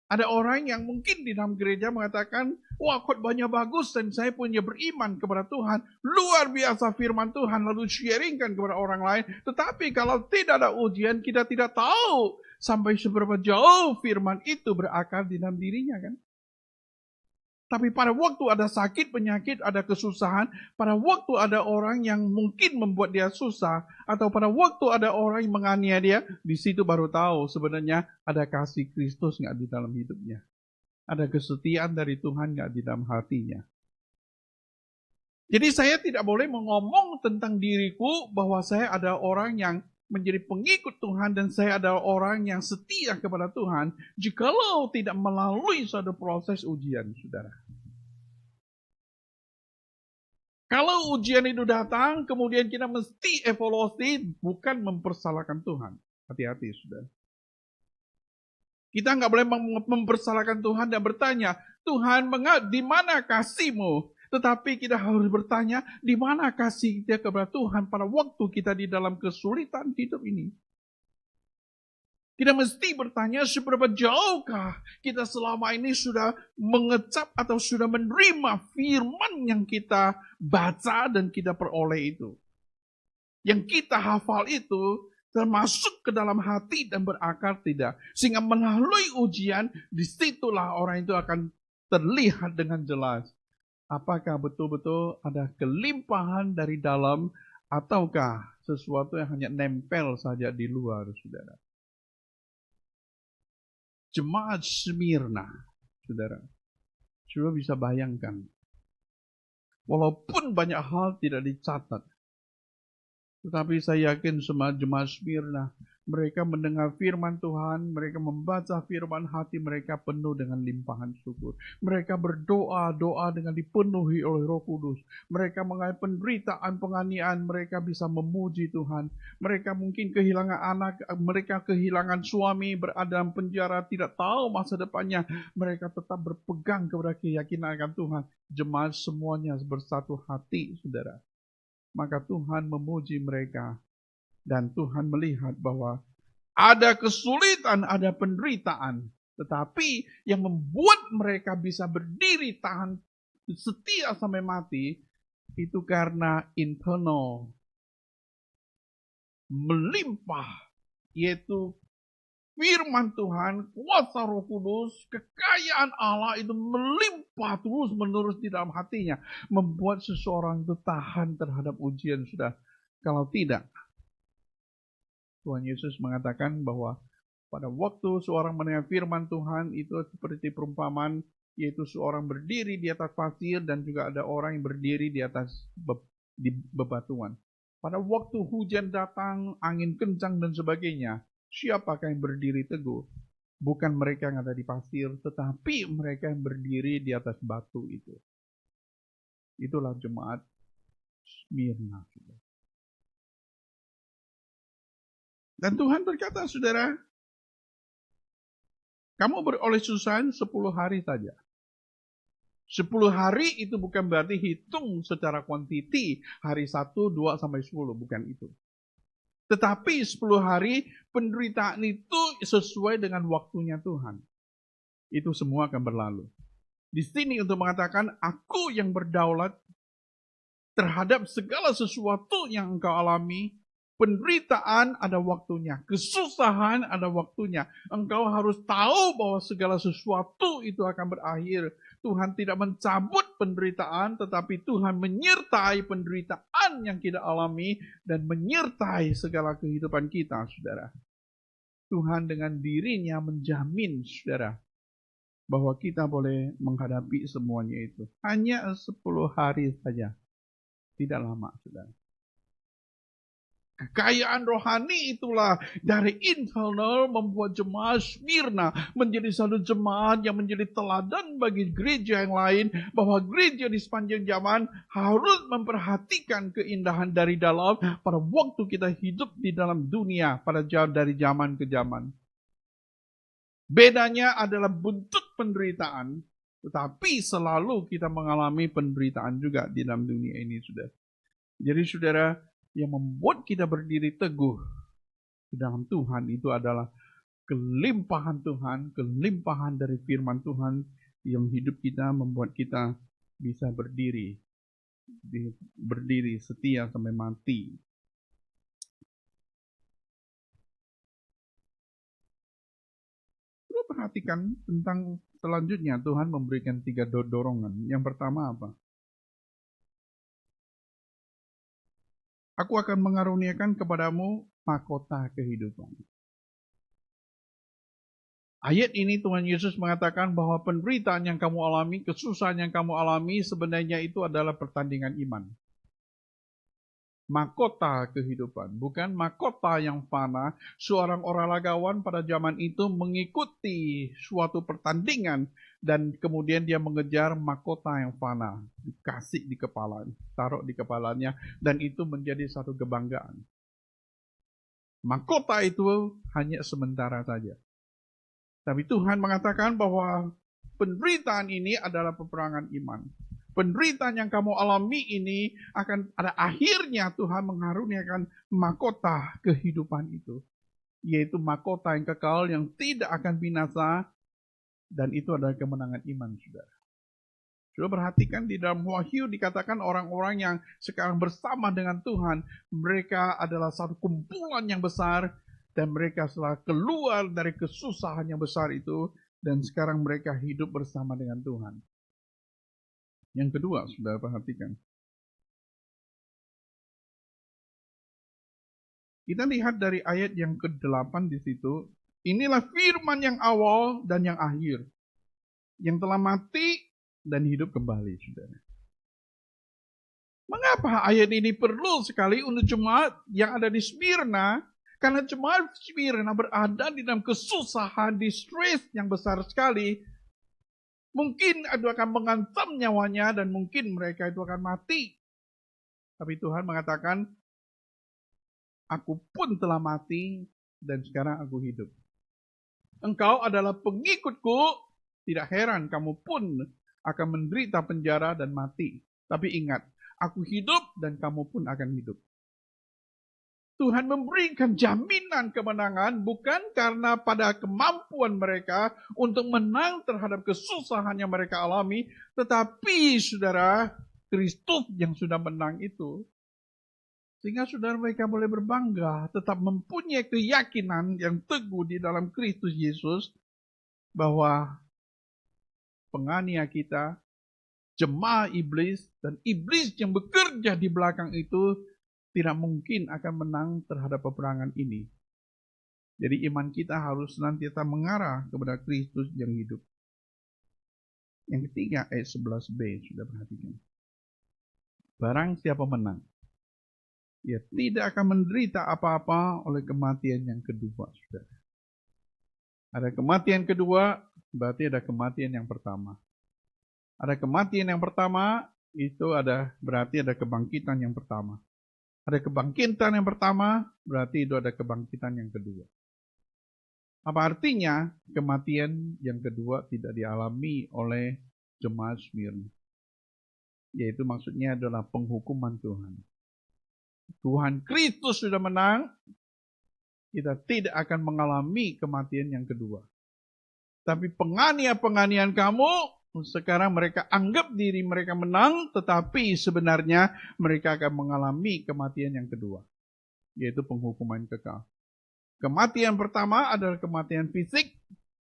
Ada orang yang mungkin di dalam gereja mengatakan, wah khotbahnya bagus dan saya punya beriman kepada Tuhan. Luar biasa firman Tuhan, lalu sharingkan kepada orang lain. Tetapi kalau tidak ada ujian, kita tidak tahu sampai seberapa jauh firman itu berakar di dalam dirinya kan. Tapi pada waktu ada sakit, penyakit, ada kesusahan, pada waktu ada orang yang mungkin membuat dia susah, atau pada waktu ada orang yang menganiaya dia, di situ baru tahu sebenarnya ada kasih Kristus nggak di dalam hidupnya. Ada kesetiaan dari Tuhan nggak di dalam hatinya. Jadi saya tidak boleh mengomong tentang diriku bahwa saya ada orang yang menjadi pengikut Tuhan dan saya adalah orang yang setia kepada Tuhan jikalau tidak melalui suatu proses ujian, saudara. Kalau ujian itu datang, kemudian kita mesti evaluasi, bukan mempersalahkan Tuhan. Hati-hati, saudara. Kita nggak boleh mempersalahkan Tuhan dan bertanya, Tuhan, di mana kasih-Mu? Tetapi kita harus bertanya, di mana kasih kita kepada Tuhan pada waktu kita di dalam kesulitan hidup ini? Kita mesti bertanya, seberapa jauhkah kita selama ini sudah mengecap atau sudah menerima firman yang kita baca dan kita peroleh itu. Yang kita hafal itu termasuk ke dalam hati dan berakar tidak. Sehingga melalui ujian, disitulah orang itu akan terlihat dengan jelas. Apakah betul-betul ada kelimpahan dari dalam ataukah sesuatu yang hanya nempel saja di luar, saudara. Jemaat Smyrna, saudara. Saudara bisa bayangkan. Walaupun banyak hal tidak dicatat. Tetapi saya yakin semua jemaat Smyrna, mereka mendengar firman Tuhan, mereka membaca firman, hati mereka penuh dengan limpahan syukur. Mereka berdoa dengan dipenuhi oleh Roh Kudus. Mereka mengalami penderitaan, penganiayaan, mereka bisa memuji Tuhan. Mereka mungkin kehilangan anak, mereka kehilangan suami, berada dalam penjara, tidak tahu masa depannya. Mereka tetap berpegang kepada keyakinan akan Tuhan. Jemaat semuanya bersatu hati, saudara. Maka Tuhan memuji mereka. Dan Tuhan melihat bahwa ada kesulitan, ada penderitaan. Tetapi yang membuat mereka bisa berdiri tahan setia sampai mati, itu karena internal melimpah, yaitu firman Tuhan, kuasa Roh Kudus, kekayaan Allah itu melimpah terus menerus di dalam hatinya. Membuat seseorang itu tahan terhadap ujian, sudah. Kalau tidak, Tuhan Yesus mengatakan bahwa pada waktu seorang mendengar firman Tuhan itu seperti perumpamaan, yaitu seorang berdiri di atas pasir dan juga ada orang yang berdiri di atas bebatuan. Pada waktu hujan datang, angin kencang dan sebagainya, siapakah yang berdiri teguh? Bukan mereka yang ada di pasir, tetapi mereka yang berdiri di atas batu itu. Itulah jemaat Smyrna. Dan Tuhan berkata, saudara, kamu beroleh susahan 10 hari saja. 10 hari itu bukan berarti hitung secara kuantiti, hari 1, 2, sampai 10, bukan itu. Tetapi 10 hari penderitaan itu sesuai dengan waktunya Tuhan. Itu semua akan berlalu. di sini untuk mengatakan, aku yang berdaulat terhadap segala sesuatu yang engkau alami. Penderitaan ada waktunya, kesusahan ada waktunya. Engkau harus tahu bahwa segala sesuatu itu akan berakhir. Tuhan tidak mencabut penderitaan, tetapi Tuhan menyertai penderitaan yang kita alami dan menyertai segala kehidupan kita, saudara. Tuhan dengan dirinya menjamin, saudara, bahwa kita boleh menghadapi semuanya itu. Hanya 10 hari saja. Tidak lama, saudara. Kekayaan rohani itulah dari internal membuat jemaat Smyrna menjadi satu jemaat yang menjadi teladan bagi gereja yang lain, bahwa gereja di sepanjang zaman harus memperhatikan keindahan dari dalam pada waktu kita hidup di dalam dunia dari zaman ke zaman. Bedanya adalah buntut penderitaan, tetapi selalu kita mengalami penderitaan juga di dalam dunia ini, saudara. Jadi saudara, yang membuat kita berdiri teguh di dalam Tuhan itu adalah kelimpahan Tuhan, kelimpahan dari firman Tuhan yang hidup kita, membuat kita bisa berdiri setia sampai mati. Kita perhatikan tentang selanjutnya, Tuhan memberikan 3 dorongan. Yang pertama apa? Aku akan mengaruniakan kepadamu mahkota kehidupan. Ayat ini Tuhan Yesus mengatakan bahwa penderitaan yang kamu alami, kesusahan yang kamu alami sebenarnya itu adalah pertandingan iman. Mahkota kehidupan, bukan mahkota yang fana. Seorang olahragawan pada zaman itu mengikuti suatu pertandingan dan kemudian dia mengejar mahkota yang fana, dikasih di kepala, taruh di kepalanya, dan itu menjadi satu kebanggaan. Mahkota itu hanya sementara saja. Tapi Tuhan mengatakan bahwa penderitaan ini adalah peperangan iman. Penderitaan yang kamu alami ini akan ada akhirnya Tuhan mengaruniakan mahkota kehidupan itu. Yaitu mahkota yang kekal yang tidak akan binasa. Dan itu adalah kemenangan iman, saudara. Sudah perhatikan di dalam Wahyu dikatakan orang-orang yang sekarang bersama dengan Tuhan. Mereka adalah satu kumpulan yang besar. Dan mereka setelah keluar dari kesusahan yang besar itu. Dan sekarang mereka hidup bersama dengan Tuhan. Yang kedua, saudara perhatikan. Kita lihat dari ayat yang ke-8 di situ. Inilah firman yang awal dan yang akhir. Yang telah mati dan hidup kembali, saudara. Mengapa ayat ini perlu sekali untuk jemaat yang ada di Smyrna? Karena jemaat Smyrna berada di dalam kesusahan, di stres yang besar sekali. Mungkin itu akan mengancam nyawanya dan mungkin mereka itu akan mati. Tapi Tuhan mengatakan, aku pun telah mati dan sekarang aku hidup. Engkau adalah pengikutku, tidak heran kamu pun akan menderita penjara dan mati. Tapi ingat, aku hidup dan kamu pun akan hidup. Tuhan memberikan jaminan kemenangan bukan karena pada kemampuan mereka untuk menang terhadap kesusahan yang mereka alami, tetapi saudara, Kristus yang sudah menang itu. Sehingga saudara mereka boleh berbangga, tetap mempunyai keyakinan yang teguh di dalam Kristus Yesus, bahwa penganiaya kita, jemaah iblis, dan iblis yang bekerja di belakang itu, tidak mungkin akan menang terhadap peperangan ini. Jadi iman kita harus senantiasa mengarah kepada Kristus yang hidup. Yang ketiga, ayat 11b, sudah perhatikan. Barang siapa menang, ia tidak akan menderita apa-apa oleh kematian yang kedua, saudara. Ada kematian kedua, berarti ada kematian yang pertama. Ada kematian yang pertama, itu berarti ada kebangkitan yang pertama. Ada kebangkitan yang pertama, berarti itu ada kebangkitan yang kedua. Apa artinya kematian yang kedua tidak dialami oleh jemaat Smyrna? Yaitu maksudnya adalah penghukuman Tuhan. Tuhan Kristus sudah menang, kita tidak akan mengalami kematian yang kedua. Tapi penganiayaan kamu Sekarang mereka anggap diri mereka menang, tetapi sebenarnya mereka akan mengalami kematian yang kedua, yaitu penghukuman kekal. Kematian pertama adalah kematian fisik,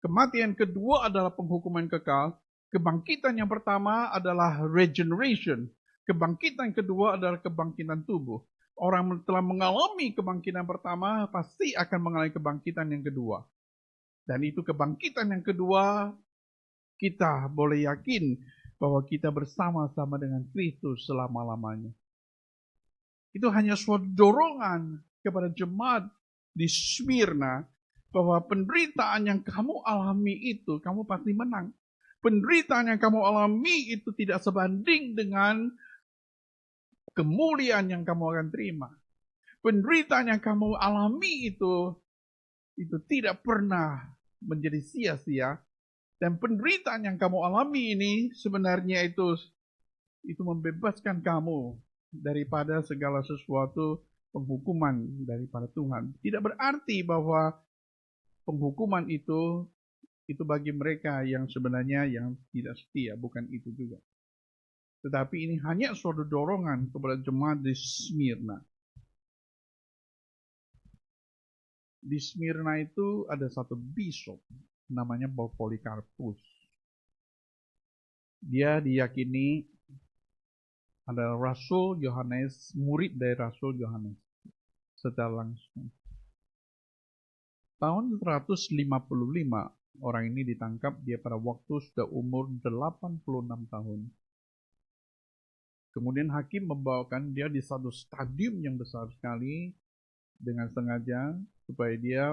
kematian kedua adalah penghukuman kekal, kebangkitan yang pertama adalah regeneration, kebangkitan kedua adalah kebangkitan tubuh. Orang telah mengalami kebangkitan pertama pasti akan mengalami kebangkitan yang kedua. Dan itu kebangkitan yang kedua, kita boleh yakin bahwa kita bersama-sama dengan Kristus selama-lamanya. Itu hanya suatu dorongan kepada jemaat di Smyrna bahwa penderitaan yang kamu alami itu, kamu pasti menang. Penderitaan yang kamu alami itu tidak sebanding dengan kemuliaan yang kamu akan terima. Penderitaan yang kamu alami itu tidak pernah menjadi sia-sia. Dan penderitaan yang kamu alami ini sebenarnya itu membebaskan kamu daripada segala sesuatu penghukuman daripada Tuhan. Tidak berarti bahwa penghukuman itu bagi mereka yang sebenarnya yang tidak setia, bukan itu juga. Tetapi ini hanya suatu dorongan kepada jemaat di Smyrna. Di Smyrna itu ada satu bishop, namanya Polikarpus. Dia diyakini adalah Rasul Yohanes, murid dari Rasul Yohanes secara langsung. Tahun 155 orang ini ditangkap, dia pada waktu sudah umur 86 tahun. Kemudian hakim membawakan dia di satu stadium yang besar sekali dengan sengaja supaya dia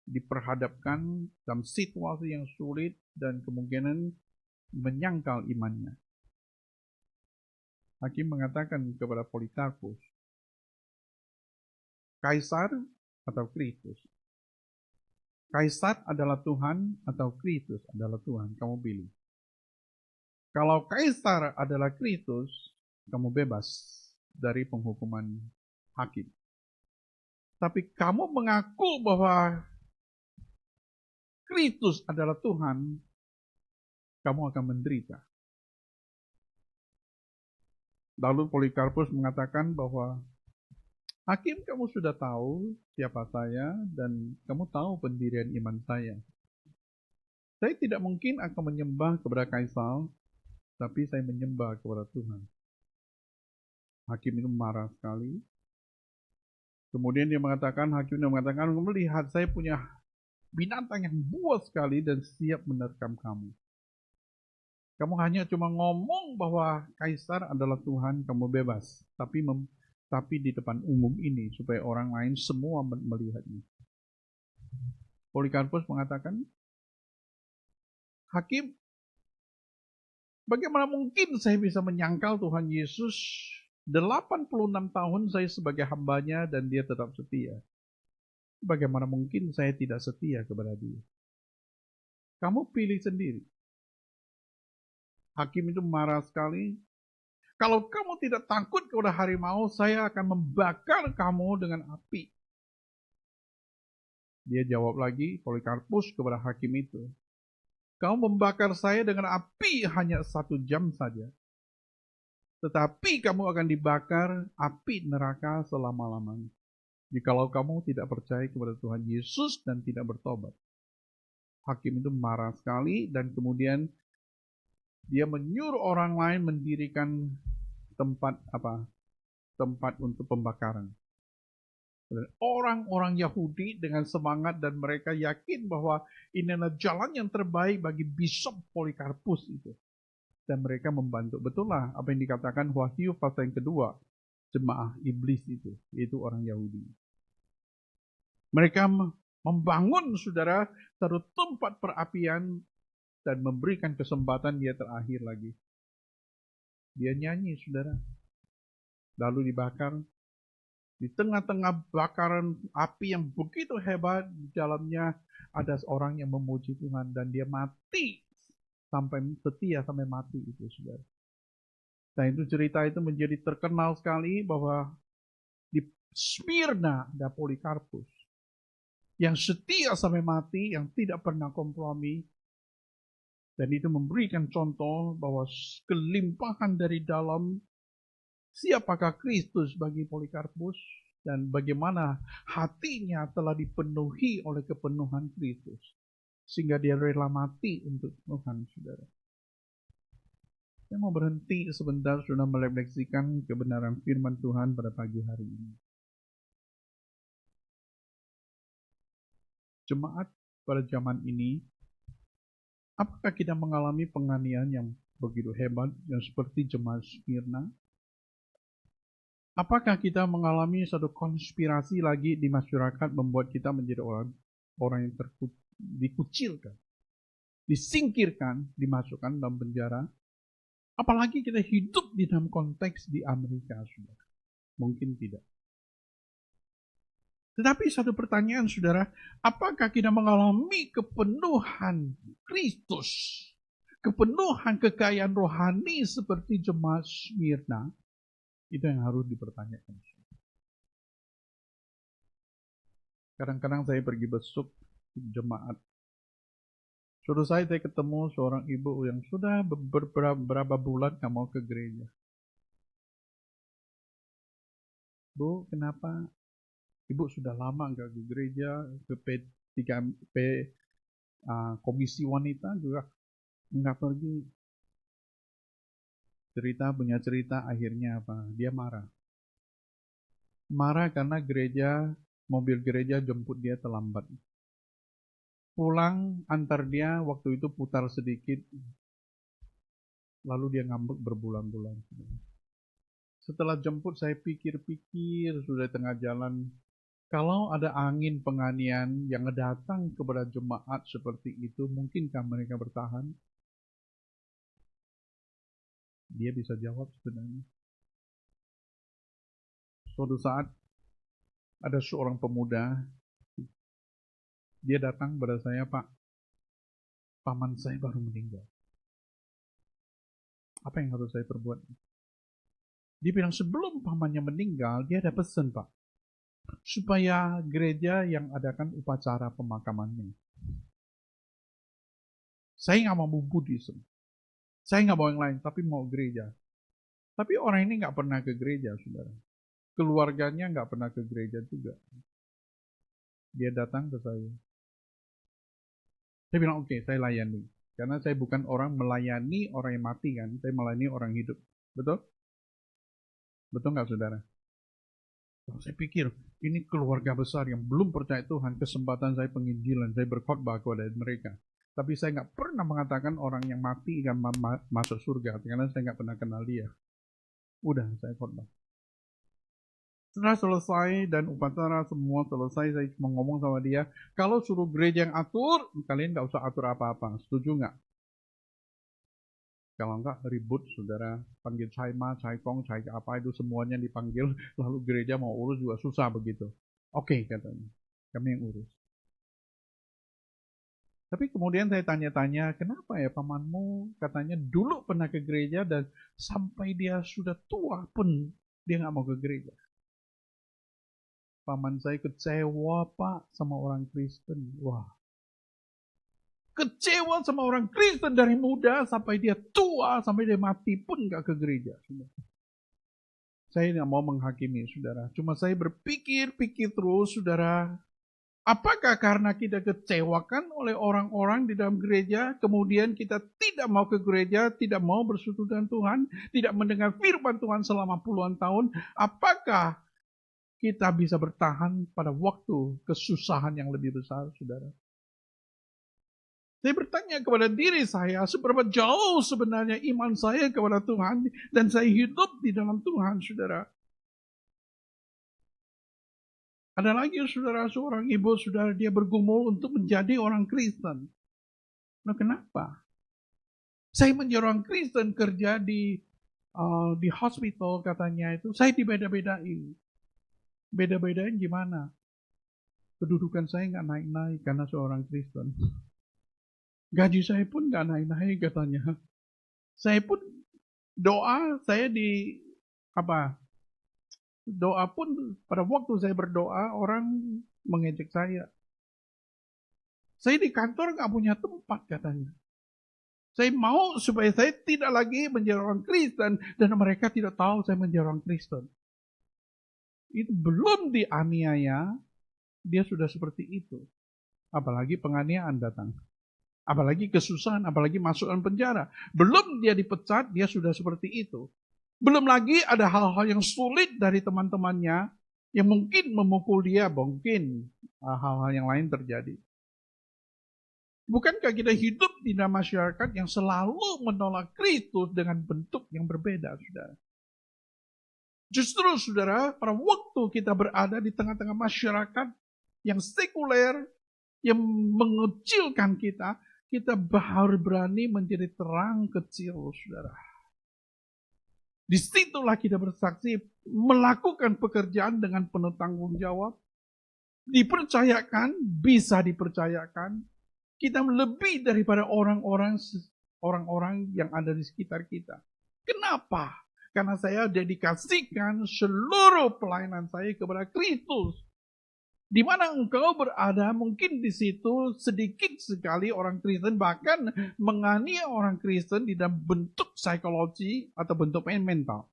diperhadapkan dalam situasi yang sulit dan kemungkinan menyangkal imannya. Hakim mengatakan kepada Polikarpus, Kaisar atau Kristus? Kaisar adalah Tuhan atau Kristus adalah Tuhan? Kamu pilih. Kalau Kaisar adalah Kristus, kamu bebas dari penghukuman hakim. Tapi kamu mengaku bahwa Kristus adalah Tuhan, kamu akan menderita. Lalu Polikarpus mengatakan bahwa hakim, kamu sudah tahu siapa saya dan kamu tahu pendirian iman saya. Saya tidak mungkin akan menyembah kepada Kaisar, tapi saya menyembah kepada Tuhan. Hakim itu marah sekali. Kemudian hakim mengatakan, melihat saya punya binatang yang buas sekali dan siap menerkam kamu. Kamu hanya cuma ngomong bahwa Kaisar adalah Tuhan, kamu bebas. Tapi di depan umum ini, supaya orang lain semua melihatnya. Polikarpus mengatakan, hakim, bagaimana mungkin saya bisa menyangkal Tuhan Yesus? 86 tahun saya sebagai hambanya dan dia tetap setia. Bagaimana mungkin saya tidak setia kepada dia? Kamu pilih sendiri. Hakim itu marah sekali. Kalau kamu tidak takut kepada harimau, saya akan membakar kamu dengan api. Dia jawab lagi, Polikarpus kepada hakim itu, kamu membakar saya dengan api hanya 1 jam saja. Tetapi kamu akan dibakar api neraka selama-lamanya. Jikalau kamu tidak percaya kepada Tuhan Yesus dan tidak bertobat. Hakim itu marah sekali dan kemudian dia menyuruh orang lain mendirikan tempat untuk pembakaran. Dan orang-orang Yahudi dengan semangat dan mereka yakin bahwa ini adalah jalan yang terbaik bagi Bishop Polikarpus itu. Dan mereka membantu. Betul lah apa yang dikatakan Wahyu pasal yang kedua, jemaah iblis itu, yaitu orang Yahudi. Mereka membangun, saudara, satu tempat perapian dan memberikan kesempatan dia terakhir lagi. Dia nyanyi, saudara. Lalu dibakar. Di tengah-tengah bakaran api yang begitu hebat, di dalamnya ada seorang yang memuji Tuhan dan dia mati. Sampai setia sampai mati itu, saudara. Dan itu cerita itu menjadi terkenal sekali bahwa di Smyrna ada Polikarpus yang setia sampai mati, yang tidak pernah kompromi. Dan itu memberikan contoh bahwa kelimpahan dari dalam siapakah Kristus bagi Polikarpus dan bagaimana hatinya telah dipenuhi oleh kepenuhan Kristus. Sehingga dia rela mati untuk Tuhan, saudara. Saya mau berhenti sebentar sudah merefleksikan kebenaran firman Tuhan pada pagi hari ini. Jemaat pada zaman ini, apakah kita mengalami penganiayaan yang begitu hebat yang seperti jemaat Smyrna? Apakah kita mengalami satu konspirasi lagi di masyarakat membuat kita menjadi orang yang dikucilkan, disingkirkan, dimasukkan dalam penjara? Apalagi kita hidup di dalam konteks di Amerika, saudara. Mungkin tidak. Tetapi satu pertanyaan, saudara, apakah kita mengalami kepenuhan Kristus, kepenuhan kekayaan rohani seperti jemaat Smyrna? Itu yang harus dipertanyakan. Kadang-kadang saya pergi besuk jemaat. Suatu saat saya ketemu seorang ibu yang sudah beberapa bulan nggak mau ke gereja. Bu, kenapa? Ibu sudah lama nggak ke gereja, ke komisi wanita juga nggak pergi. Punya cerita akhirnya apa? Dia marah. Marah karena mobil gereja jemput dia terlambat. Pulang antar dia waktu itu putar sedikit, lalu dia ngambek berbulan-bulan. Setelah jemput saya pikir-pikir sudah tengah jalan. Kalau ada angin penganiayaan yang datang kepada jemaat seperti itu, mungkinkah mereka bertahan? Dia bisa jawab sebenarnya. Suatu saat ada seorang pemuda, dia datang kepada saya, Pak, paman saya baru meninggal. Apa yang harus saya perbuat? Dia bilang sebelum pamannya meninggal, dia ada pesan, Pak, supaya gereja yang adakan upacara pemakamannya. Saya nggak mau Buddhism, saya nggak mau yang lain, tapi mau gereja. Tapi orang ini nggak pernah ke gereja, saudara. Keluarganya nggak pernah ke gereja juga. Dia datang ke saya. Saya bilang oke, saya layani. Karena saya bukan orang melayani orang yang mati kan, saya melayani orang hidup. Betul? Betul nggak, saudara? Saya pikir, ini keluarga besar yang belum percaya Tuhan, kesempatan saya penginjilan, saya berkhotbah kepada mereka. Tapi saya nggak pernah mengatakan orang yang mati akan masuk surga, karena saya nggak pernah kenal dia. Udah, saya khotbah. Setelah selesai dan upacara semua selesai, saya cuma ngomong sama dia, kalau suruh gereja yang atur, kalian nggak usah atur apa-apa. Setuju nggak? Kalau enggak ribut, saudara, panggil caima, caikong, caik apa itu semuanya dipanggil, lalu gereja mau urus juga susah begitu. Oke, katanya, kami yang urus. Tapi kemudian saya tanya-tanya, kenapa ya pamanmu katanya dulu pernah ke gereja dan sampai dia sudah tua pun dia nggak mau ke gereja. Paman saya kecewa, Pak, sama orang Kristen. Wah. Kecewa sama orang Kristen dari muda sampai dia tua, sampai dia mati pun gak ke gereja. Saya tidak mau menghakimi, saudara. Cuma saya berpikir terus, saudara. Apakah karena kita kecewakan oleh orang-orang di dalam gereja, kemudian kita tidak mau ke gereja, tidak mau bersekutu dengan Tuhan, tidak mendengar firman Tuhan selama puluhan tahun, apakah kita bisa bertahan pada waktu kesusahan yang lebih besar, saudara? Saya bertanya kepada diri saya, seberapa jauh sebenarnya iman saya kepada Tuhan, dan saya hidup di dalam Tuhan, saudara. Ada lagi, saudara, seorang ibu, saudara, dia bergumul untuk menjadi orang Kristen. Nah, kenapa? Saya menjadi orang Kristen, kerja di hospital katanya itu, saya dibeda-bedain. Beda-bedain gimana? Kedudukan saya nggak naik-naik karena seorang Kristen. Gaji saya pun gak naik-naik katanya. Saya pun doa, doa pun pada waktu saya berdoa orang mengejek saya. Saya di kantor gak punya tempat katanya. Saya mau supaya saya tidak lagi menjadi orang Kristen dan mereka tidak tahu saya menjadi orang Kristen. Itu belum dianiaya, dia sudah seperti itu. Apalagi penganiayaan datang. Apalagi kesusahan, apalagi masukkan penjara. Belum dia dipecat, dia sudah seperti itu. Belum lagi ada hal-hal yang sulit dari teman-temannya yang mungkin memukul dia, mungkin hal-hal yang lain terjadi. Bukankah kita hidup di dalam masyarakat yang selalu menolak Kristus dengan bentuk yang berbeda, saudara? Justru, saudara, pada waktu kita berada di tengah-tengah masyarakat yang sekuler, yang mengecilkan kita, kita harus berani menjadi terang kecil, saudara. Disitulah kita bersaksi, melakukan pekerjaan dengan penuh tanggung jawab, dipercayakan, bisa dipercayakan, kita lebih daripada orang-orang yang ada di sekitar kita. Kenapa? Karena saya dedikasikan seluruh pelayanan saya kepada Kristus. Di mana engkau berada, mungkin di situ sedikit sekali orang Kristen bahkan menganiaya orang Kristen di dalam bentuk psikologi atau bentuk mental.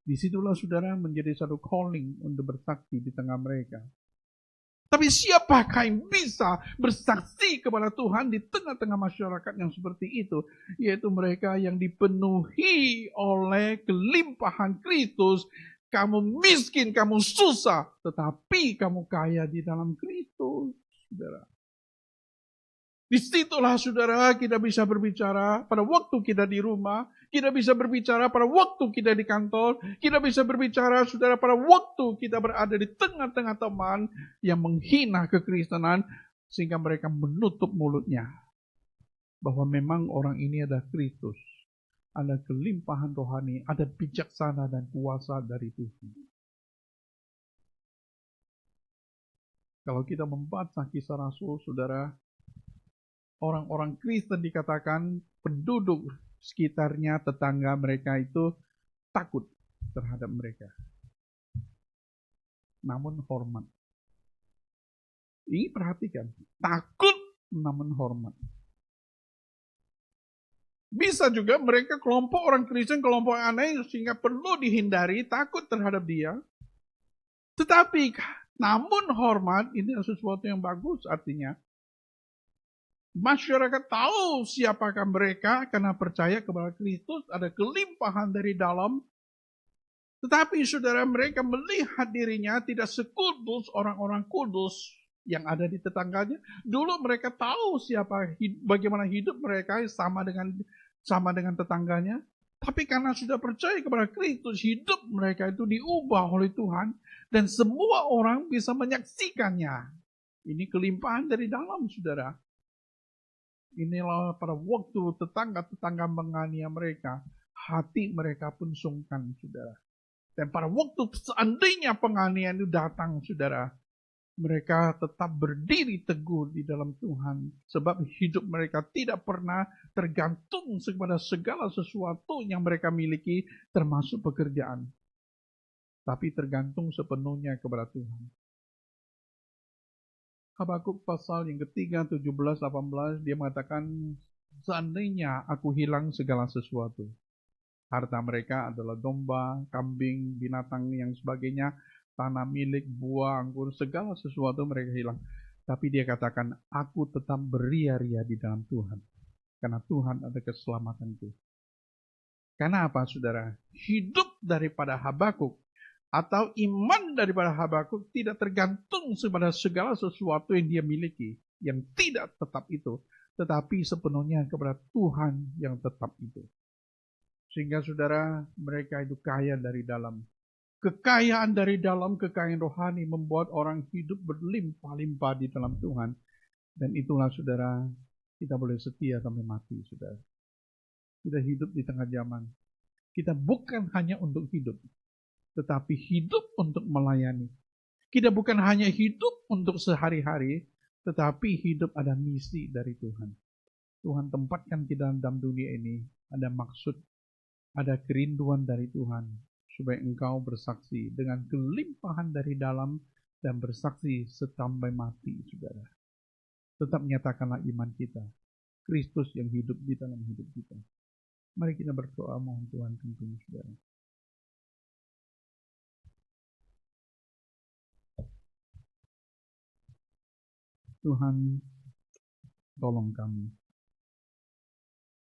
Disitulah saudara menjadi satu calling untuk bersaksi di tengah mereka. Tapi siapakah yang bisa bersaksi kepada Tuhan di tengah-tengah masyarakat yang seperti itu? Yaitu mereka yang dipenuhi oleh kelimpahan Kristus. Kamu miskin, kamu susah, tetapi kamu kaya di dalam Kristus, saudara. Disitulah saudara kita bisa berbicara pada waktu kita di rumah, kita bisa berbicara pada waktu kita di kantor, kita bisa berbicara saudara pada waktu kita berada di tengah-tengah teman yang menghina kekristenan sehingga mereka menutup mulutnya. Bahwa memang orang ini adalah Kristus, ada kelimpahan rohani, ada bijaksana dan kuasa dari Tuhan. Kalau kita membaca kisah Rasul, saudara, orang-orang Kristen dikatakan penduduk sekitarnya, tetangga mereka itu takut terhadap mereka. Namun hormat. Ini perhatikan, takut namun hormat. Bisa juga mereka kelompok orang Kristen, kelompok aneh sehingga perlu dihindari, takut terhadap dia. Tetapi namun hormat ini sesuatu yang bagus artinya. Masyarakat tahu siapakah mereka karena percaya kepada Kristus, ada kelimpahan dari dalam. Tetapi saudara, mereka melihat dirinya tidak sekudus orang-orang kudus yang ada di tetangganya. Dulu mereka tahu bagaimana hidup mereka sama dengan tetangganya. Tapi karena sudah percaya kepada Kristus, hidup mereka itu diubah oleh Tuhan dan semua orang bisa menyaksikannya. Ini kelimpahan dari dalam, saudara. Inilah pada waktu tetangga-tetangga menganiaya mereka, hati mereka pun sungkan, saudara. Dan pada waktu seandainya penganiayaan itu datang, saudara, mereka tetap berdiri teguh di dalam Tuhan. Sebab hidup mereka tidak pernah tergantung kepada segala sesuatu yang mereka miliki, termasuk pekerjaan. Tapi tergantung sepenuhnya kepada Tuhan. Habakuk pasal yang ketiga, 17-18, dia mengatakan, seandainya aku hilang segala sesuatu. Harta mereka adalah domba, kambing, binatang yang sebagainya, tanah milik, buah, anggur, segala sesuatu mereka hilang. Tapi dia katakan, aku tetap beria-ria di dalam Tuhan. Karena Tuhan ada keselamatanku. Karena apa, saudara? Hidup daripada Habakuk atau iman daripada Habakuk tidak tergantung kepada segala sesuatu yang dia miliki, yang tidak tetap itu, tetapi sepenuhnya kepada Tuhan yang tetap itu. Sehingga saudara, mereka itu kaya dari dalam. Kekayaan dari dalam, kekayaan rohani membuat orang hidup berlimpah-limpah di dalam Tuhan. Dan itulah saudara, kita boleh setia sampai mati, saudara. Kita hidup di tengah zaman. Kita bukan hanya untuk hidup, tetapi hidup untuk melayani. Kita bukan hanya hidup untuk sehari-hari, tetapi hidup ada misi dari Tuhan. Tuhan tempatkan kita dalam dunia ini, ada maksud, ada kerinduan dari Tuhan, supaya engkau bersaksi dengan kelimpahan dari dalam dan bersaksi sampai mati, saudara. Tetap nyatakanlah iman kita. Kristus yang hidup di dalam hidup kita. Mari kita berdoa, mohon Tuhan pimpin saudara. Tuhan, tolong kami.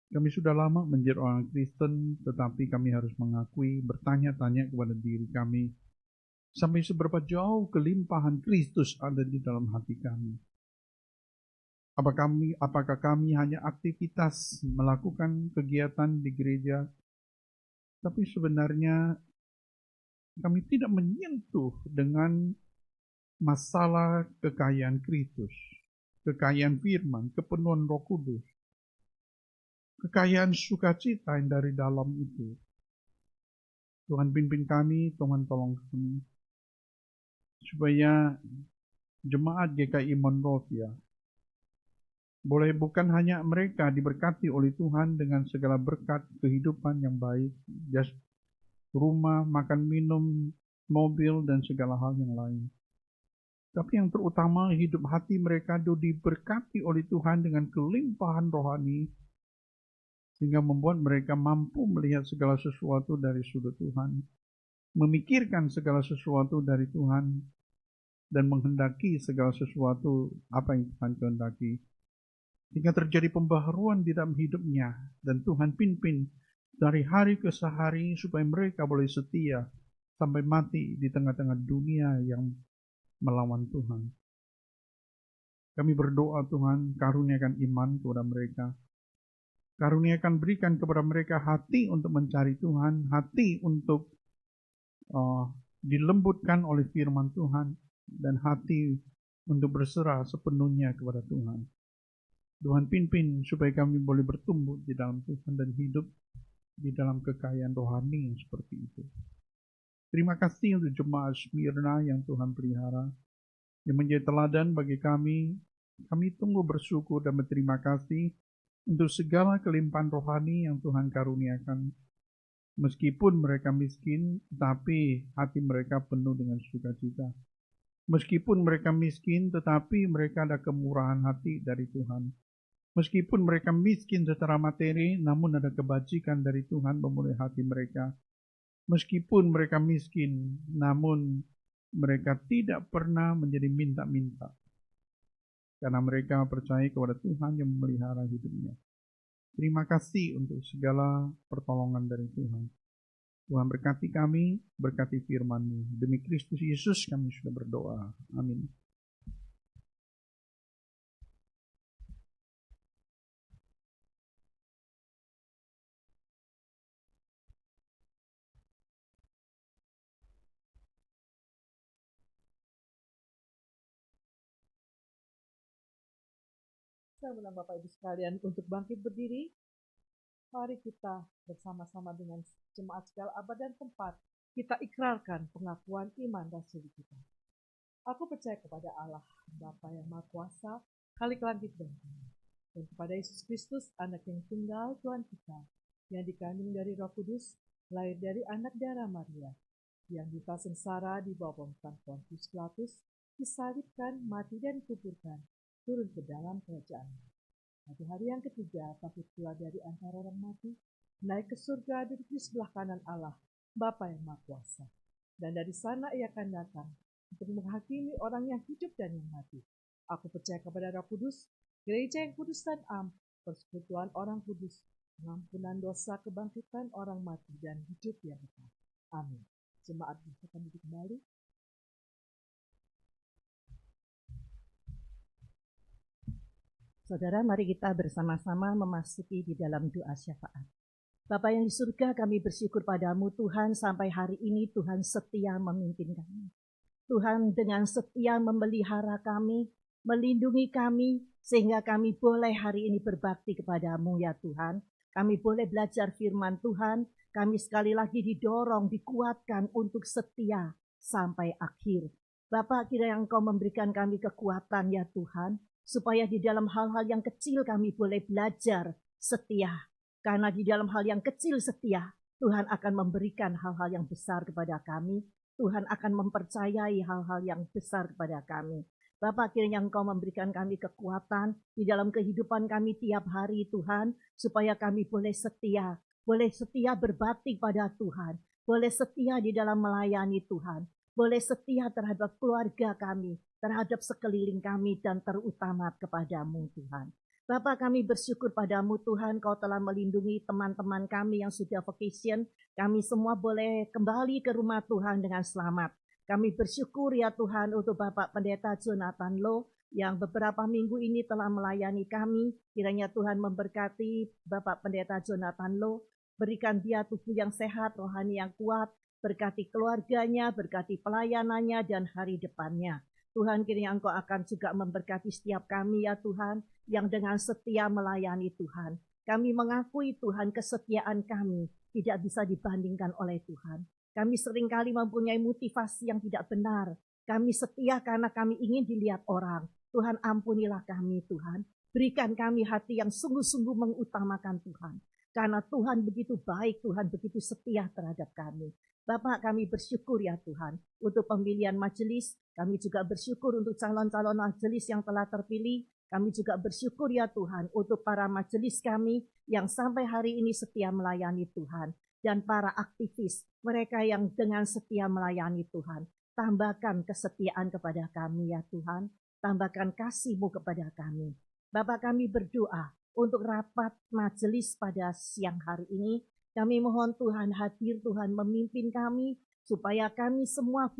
Kami sudah lama menjadi orang Kristen, tetapi kami harus mengakui, bertanya-tanya kepada diri kami, sampai seberapa jauh kelimpahan Kristus ada di dalam hati kami. Apakah kami hanya aktivitas melakukan kegiatan di gereja, tapi sebenarnya kami tidak menyentuh dengan masalah kekayaan Kristus, kekayaan firman, kepenuhan Roh Kudus, kekayaan sukacita yang dari dalam itu. Tuhan pimpin kami, Tuhan tolong kami, supaya jemaat GKI Monrovia boleh bukan hanya mereka diberkati oleh Tuhan dengan segala berkat kehidupan yang baik, rumah, makan minum, mobil, dan segala hal yang lain. Tapi yang terutama hidup hati mereka diberkati oleh Tuhan dengan kelimpahan rohani, sehingga membuat mereka mampu melihat segala sesuatu dari sudut Tuhan, memikirkan segala sesuatu dari Tuhan, dan menghendaki segala sesuatu apa yang Tuhan kehendaki. Sehingga terjadi pembaharuan di dalam hidupnya, dan Tuhan pimpin dari hari ke hari supaya mereka boleh setia sampai mati di tengah-tengah dunia yang melawan Tuhan. Kami berdoa Tuhan, karuniakan iman kepada mereka. Karuniakan berikan kepada mereka hati untuk mencari Tuhan, hati untuk dilembutkan oleh firman Tuhan, dan hati untuk berserah sepenuhnya kepada Tuhan. Tuhan pimpin supaya kami boleh bertumbuh di dalam Tuhan dan hidup di dalam kekayaan rohani yang seperti itu. Terima kasih untuk jemaat Smyrna yang Tuhan pelihara, yang menjadi teladan bagi kami. Kami tunggu bersyukur dan berterima kasih untuk segala kelimpahan rohani yang Tuhan karuniakan. Meskipun mereka miskin, tetapi hati mereka penuh dengan sukacita. Meskipun mereka miskin, tetapi mereka ada kemurahan hati dari Tuhan. Meskipun mereka miskin secara materi, namun ada kebajikan dari Tuhan memulai hati mereka. Meskipun mereka miskin, namun mereka tidak pernah menjadi minta-minta. Karena mereka percaya kepada Tuhan yang memelihara hidupnya. Terima kasih untuk segala pertolongan dari Tuhan. Tuhan berkati kami, berkati firman-Mu. Demi Kristus Yesus kami sudah berdoa. Amin. Saya undang Bapak Ibu sekalian untuk bangkit berdiri. Mari kita bersama-sama dengan jemaat segala abad dan tempat, kita ikrarkan pengakuan iman rasuli kita. Aku percaya kepada Allah, Bapa yang Maha Kuasa, Khalik langit dan bumi, dan kepada Yesus Kristus, Anak yang tunggal Tuhan kita, yang dikandung dari Roh Kudus, lahir dari anak darah Maria, yang buta sengsara di bawah pemerintahan Pontius Pilatus, disalibkan, mati dan dikuburkan, turun ke dalam kerajaan. Pada hari yang ketiga, bangkit pula dari antara orang mati, naik ke surga, duduk di sebelah kanan Allah, Bapa yang Maha Kuasa. Dan dari sana ia akan datang untuk menghakimi orang yang hidup dan yang mati. Aku percaya kepada Roh Kudus, gereja yang kudus dan am, persekutuan orang kudus, pengampunan dosa, kebangkitan orang mati, dan hidup yang kekal. Amin. Jemaat bisa duduk kembali. Saudara, mari kita bersama-sama memasuki di dalam doa syafaat. Bapa yang di surga, kami bersyukur padamu Tuhan, sampai hari ini Tuhan setia memimpin kami. Tuhan dengan setia memelihara kami, melindungi kami, sehingga kami boleh hari ini berbakti kepadamu ya Tuhan. Kami boleh belajar firman Tuhan, kami sekali lagi didorong, dikuatkan untuk setia sampai akhir. Bapa, kiranya Engkau memberikan kami kekuatan ya Tuhan, supaya di dalam hal-hal yang kecil kami boleh belajar setia. Karena di dalam hal yang kecil setia, Tuhan akan memberikan hal-hal yang besar kepada kami. Tuhan akan mempercayai hal-hal yang besar kepada kami. Bapa, kiranya Engkau memberikan kami kekuatan di dalam kehidupan kami tiap hari Tuhan, supaya kami boleh setia berbakti pada Tuhan, boleh setia di dalam melayani Tuhan, boleh setia terhadap keluarga kami, terhadap sekeliling kami, dan terutama kepadamu Tuhan. Bapa, kami bersyukur padamu Tuhan, Kau telah melindungi teman-teman kami yang sudah vacation. Kami semua boleh kembali ke rumah Tuhan dengan selamat. Kami bersyukur ya Tuhan untuk Bapak Pendeta Jonathan Lo yang beberapa minggu ini telah melayani kami. Kiranya Tuhan memberkati Bapak Pendeta Jonathan Lo, berikan dia tubuh yang sehat, rohani yang kuat, berkati keluarganya, berkati pelayanannya, dan hari depannya. Tuhan, kiranya Engkau akan juga memberkati setiap kami ya Tuhan, yang dengan setia melayani Tuhan. Kami mengakui Tuhan, kesetiaan kami tidak bisa dibandingkan oleh Tuhan. Kami seringkali mempunyai motivasi yang tidak benar. Kami setia karena kami ingin dilihat orang. Tuhan, ampunilah kami Tuhan. Berikan kami hati yang sungguh-sungguh mengutamakan Tuhan. Karena Tuhan begitu baik, Tuhan begitu setia terhadap kami. Bapak, kami bersyukur ya Tuhan untuk pemilihan majelis. Kami juga bersyukur untuk calon-calon majelis yang telah terpilih. Kami juga bersyukur ya Tuhan untuk para majelis kami yang sampai hari ini setia melayani Tuhan. Dan para aktivis, mereka yang dengan setia melayani Tuhan. Tambahkan kesetiaan kepada kami ya Tuhan. Tambahkan kasih-Mu kepada kami. Bapak, kami berdoa untuk rapat majelis pada siang hari ini. Kami mohon Tuhan hadir, Tuhan memimpin kami, supaya kami semua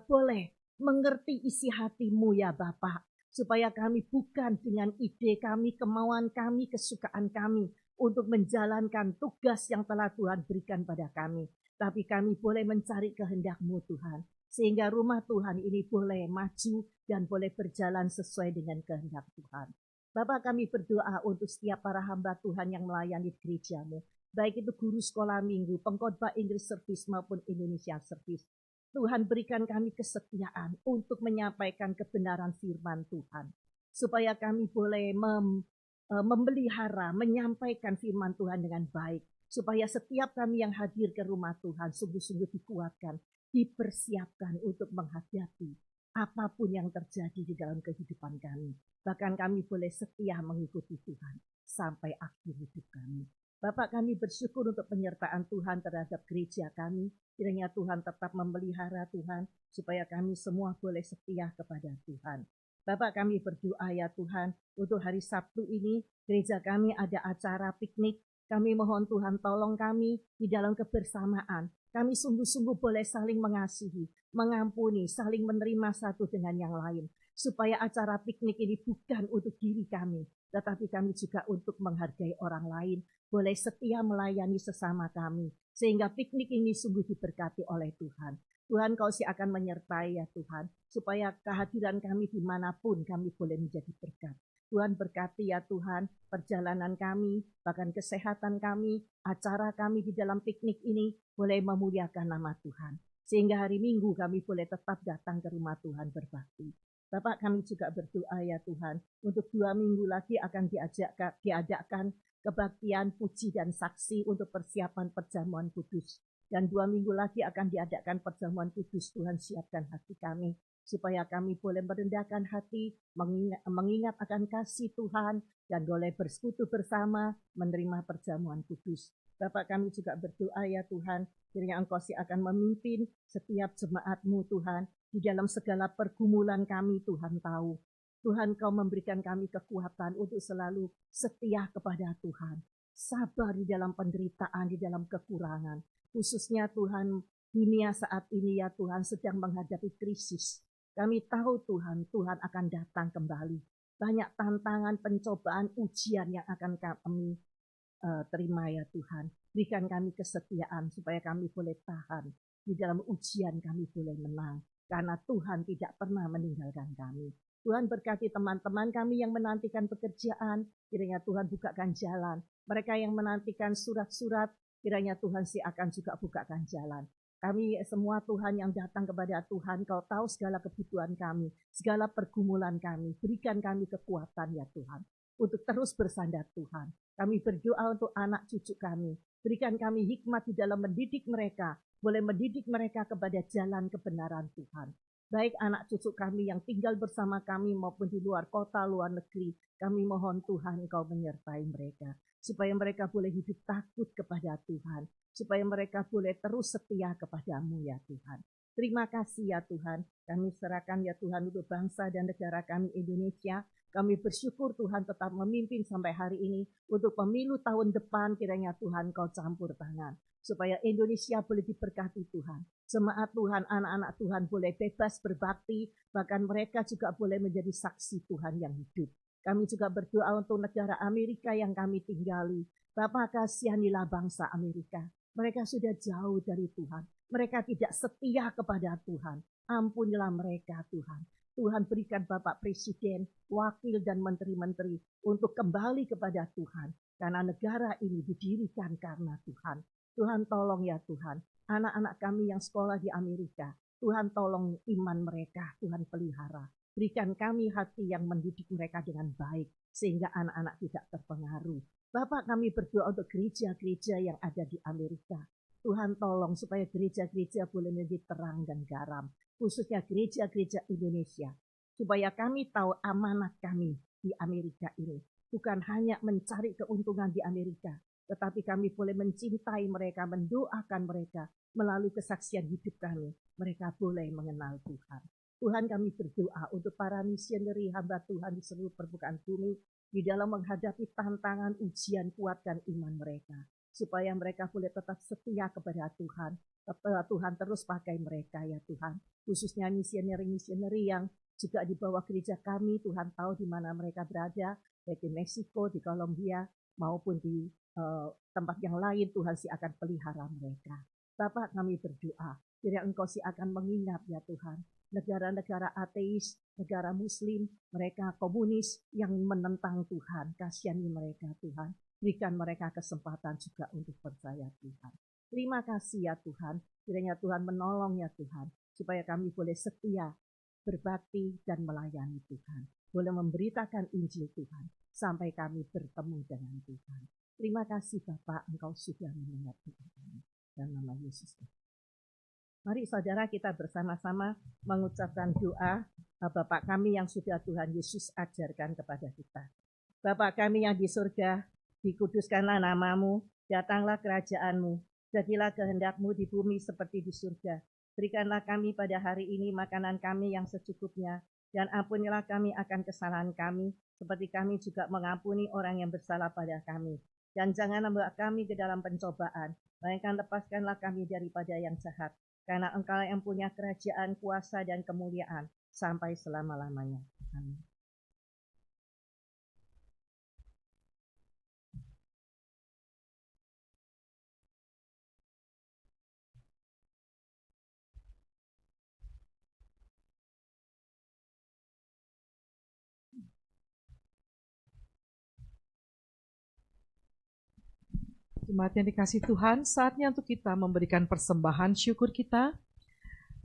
boleh mengerti isi hati-Mu ya Bapak. Supaya kami bukan dengan ide kami, kemauan kami, kesukaan kami untuk menjalankan tugas yang telah Tuhan berikan pada kami. Tapi kami boleh mencari kehendak-Mu Tuhan. Sehingga rumah Tuhan ini boleh maju dan boleh berjalan sesuai dengan kehendak Tuhan. Bapak, kami berdoa untuk setiap para hamba Tuhan yang melayani gereja-Mu. Baik itu guru sekolah minggu, pengkhotbah English Service maupun Indonesia Service. Tuhan, berikan kami kesetiaan untuk menyampaikan kebenaran firman Tuhan. Supaya kami boleh memelihara, menyampaikan firman Tuhan dengan baik. Supaya setiap kami yang hadir ke rumah Tuhan sungguh-sungguh dikuatkan, dipersiapkan untuk menghadapi apapun yang terjadi di dalam kehidupan kami. Bahkan kami boleh setia mengikuti Tuhan sampai akhir hidup kami. Bapak, kami bersyukur untuk penyertaan Tuhan terhadap gereja kami. Kiranya Tuhan tetap memelihara Tuhan, supaya kami semua boleh setia kepada Tuhan. Bapak, kami berdoa ya Tuhan, untuk hari Sabtu ini, gereja kami ada acara piknik. Kami mohon Tuhan tolong kami di dalam kebersamaan. Kami sungguh-sungguh boleh saling mengasihi, mengampuni, saling menerima satu dengan yang lain. Supaya acara piknik ini bukan untuk diri kami, tetapi kami juga untuk menghargai orang lain. Boleh setia melayani sesama kami, sehingga piknik ini sungguh diberkati oleh Tuhan. Tuhan, Kau akan menyertai ya Tuhan, supaya kehadiran kami dimanapun kami boleh menjadi berkat. Tuhan, berkati ya Tuhan perjalanan kami, bahkan kesehatan kami, acara kami di dalam piknik ini boleh memuliakan nama Tuhan. Sehingga hari Minggu kami boleh tetap datang ke rumah Tuhan berbakti. Bapak, kami juga berdoa ya Tuhan, untuk 2 minggu lagi akan diadakan kebaktian, puji, dan saksi untuk persiapan perjamuan kudus. Dan 2 minggu lagi akan diadakan perjamuan kudus. Tuhan, siapkan hati kami, supaya kami boleh merendahkan hati, mengingat akan kasih Tuhan, dan boleh bersekutu bersama menerima perjamuan kudus. Bapak, kami juga berdoa ya Tuhan, kiranya Engkau akan memimpin setiap jemaat-Mu Tuhan, di dalam segala pergumulan kami. Tuhan tahu. Tuhan, Kau memberikan kami kekuatan untuk selalu setia kepada Tuhan. Sabar di dalam penderitaan, di dalam kekurangan. Khususnya Tuhan, dunia saat ini ya Tuhan sedang menghadapi krisis. Kami tahu Tuhan, Tuhan akan datang kembali. Banyak tantangan, pencobaan, ujian yang akan kami terima ya Tuhan. Berikan kami kesetiaan supaya kami boleh tahan. Di dalam ujian kami boleh menang. Karena Tuhan tidak pernah meninggalkan kami. Tuhan, berkati teman-teman kami yang menantikan pekerjaan, kiranya Tuhan bukakan jalan. Mereka yang menantikan surat-surat, kiranya Tuhan akan juga bukakan jalan. Kami semua Tuhan yang datang kepada Tuhan, Kau tahu segala kebutuhan kami, segala pergumulan kami. Berikan kami kekuatan ya Tuhan, untuk terus bersandar Tuhan. Kami berdoa untuk anak cucu kami. Berikan kami hikmat di dalam mendidik mereka, boleh mendidik mereka kepada jalan kebenaran Tuhan. baik anak cucu kami yang tinggal bersama kami maupun di luar kota, luar negeri. Kami mohon Tuhan Engkau menyertai mereka, supaya mereka boleh hidup takut kepada Tuhan, supaya mereka boleh terus setia kepadamu ya Tuhan. Terima kasih ya Tuhan, kami serahkan ya Tuhan untuk bangsa dan negara kami Indonesia. Kami bersyukur Tuhan tetap memimpin sampai hari ini. Untuk pemilu tahun depan kiranya Tuhan Kau campur tangan, supaya Indonesia boleh diberkati Tuhan. Jemaat Tuhan, anak-anak Tuhan boleh bebas berbakti, bahkan mereka juga boleh menjadi saksi Tuhan yang hidup. Kami juga berdoa untuk negara Amerika yang kami tinggali. Bapa, kasihanilah bangsa Amerika. Mereka sudah jauh dari Tuhan. Mereka tidak setia kepada Tuhan. Ampunilah mereka Tuhan. Tuhan berikan Bapak Presiden, wakil dan menteri-menteri untuk kembali kepada Tuhan. Karena negara ini didirikan karena Tuhan. Tuhan tolong ya Tuhan. Anak-anak kami yang sekolah di Amerika. Tuhan tolong iman mereka, Tuhan pelihara. Berikan kami hati yang mendidik mereka dengan baik, sehingga anak-anak tidak terpengaruh. Bapak, kami berdoa untuk gereja-gereja yang ada di Amerika. Tuhan tolong supaya gereja-gereja boleh menjadi terang dan garam, khususnya gereja-gereja Indonesia. Supaya kami tahu amanat kami di Amerika ini. Bukan hanya mencari keuntungan di Amerika, tetapi kami boleh mencintai mereka, mendoakan mereka, melalui kesaksian hidup kami. Mereka boleh mengenal Tuhan. Tuhan, kami berdoa untuk para misioneri hamba Tuhan di seluruh permukaan bumi, di dalam menghadapi tantangan ujian, kuatkan iman mereka, supaya mereka boleh tetap setia kepada Tuhan. Tuhan terus pakai mereka ya Tuhan, khususnya misioneri-misioneri yang juga di bawah gereja kami. Tuhan tahu di mana mereka berada, baik di Meksiko, di Kolombia, maupun di tempat yang lain. Tuhan akan pelihara mereka. Bapak, kami berdoa, kiranya Engkau akan mengingat ya Tuhan, negara-negara ateis, negara muslim, mereka komunis yang menentang Tuhan. Kasihani mereka Tuhan, berikan mereka kesempatan juga untuk percaya Tuhan. Terima kasih ya Tuhan, kiranya Tuhan menolong ya Tuhan, supaya kami boleh setia, berbakti dan melayani Tuhan, boleh memberitakan Injil Tuhan, sampai kami bertemu dengan Tuhan. Terima kasih Bapak, Engkau sudah mendengar doa kami, dalam nama Yesus. Mari saudara kita bersama-sama mengucapkan doa Bapa kami yang sudah Tuhan Yesus ajarkan kepada kita. Bapa kami yang di surga, dikuduskanlah namamu, datanglah kerajaanmu, jadilah kehendak-Mu di bumi seperti di surga. Berikanlah kami pada hari ini makanan kami yang secukupnya, dan ampunilah kami akan kesalahan kami, seperti kami juga mengampuni orang yang bersalah pada kami. Dan jangan membawa kami ke dalam pencobaan, melainkan lepaskanlah kami daripada yang jahat. Karena Engkau yang punya kerajaan, kuasa, dan kemuliaan sampai selama-lamanya. Amin. Jemaat yang dikasihi Tuhan, saatnya untuk kita memberikan persembahan syukur kita.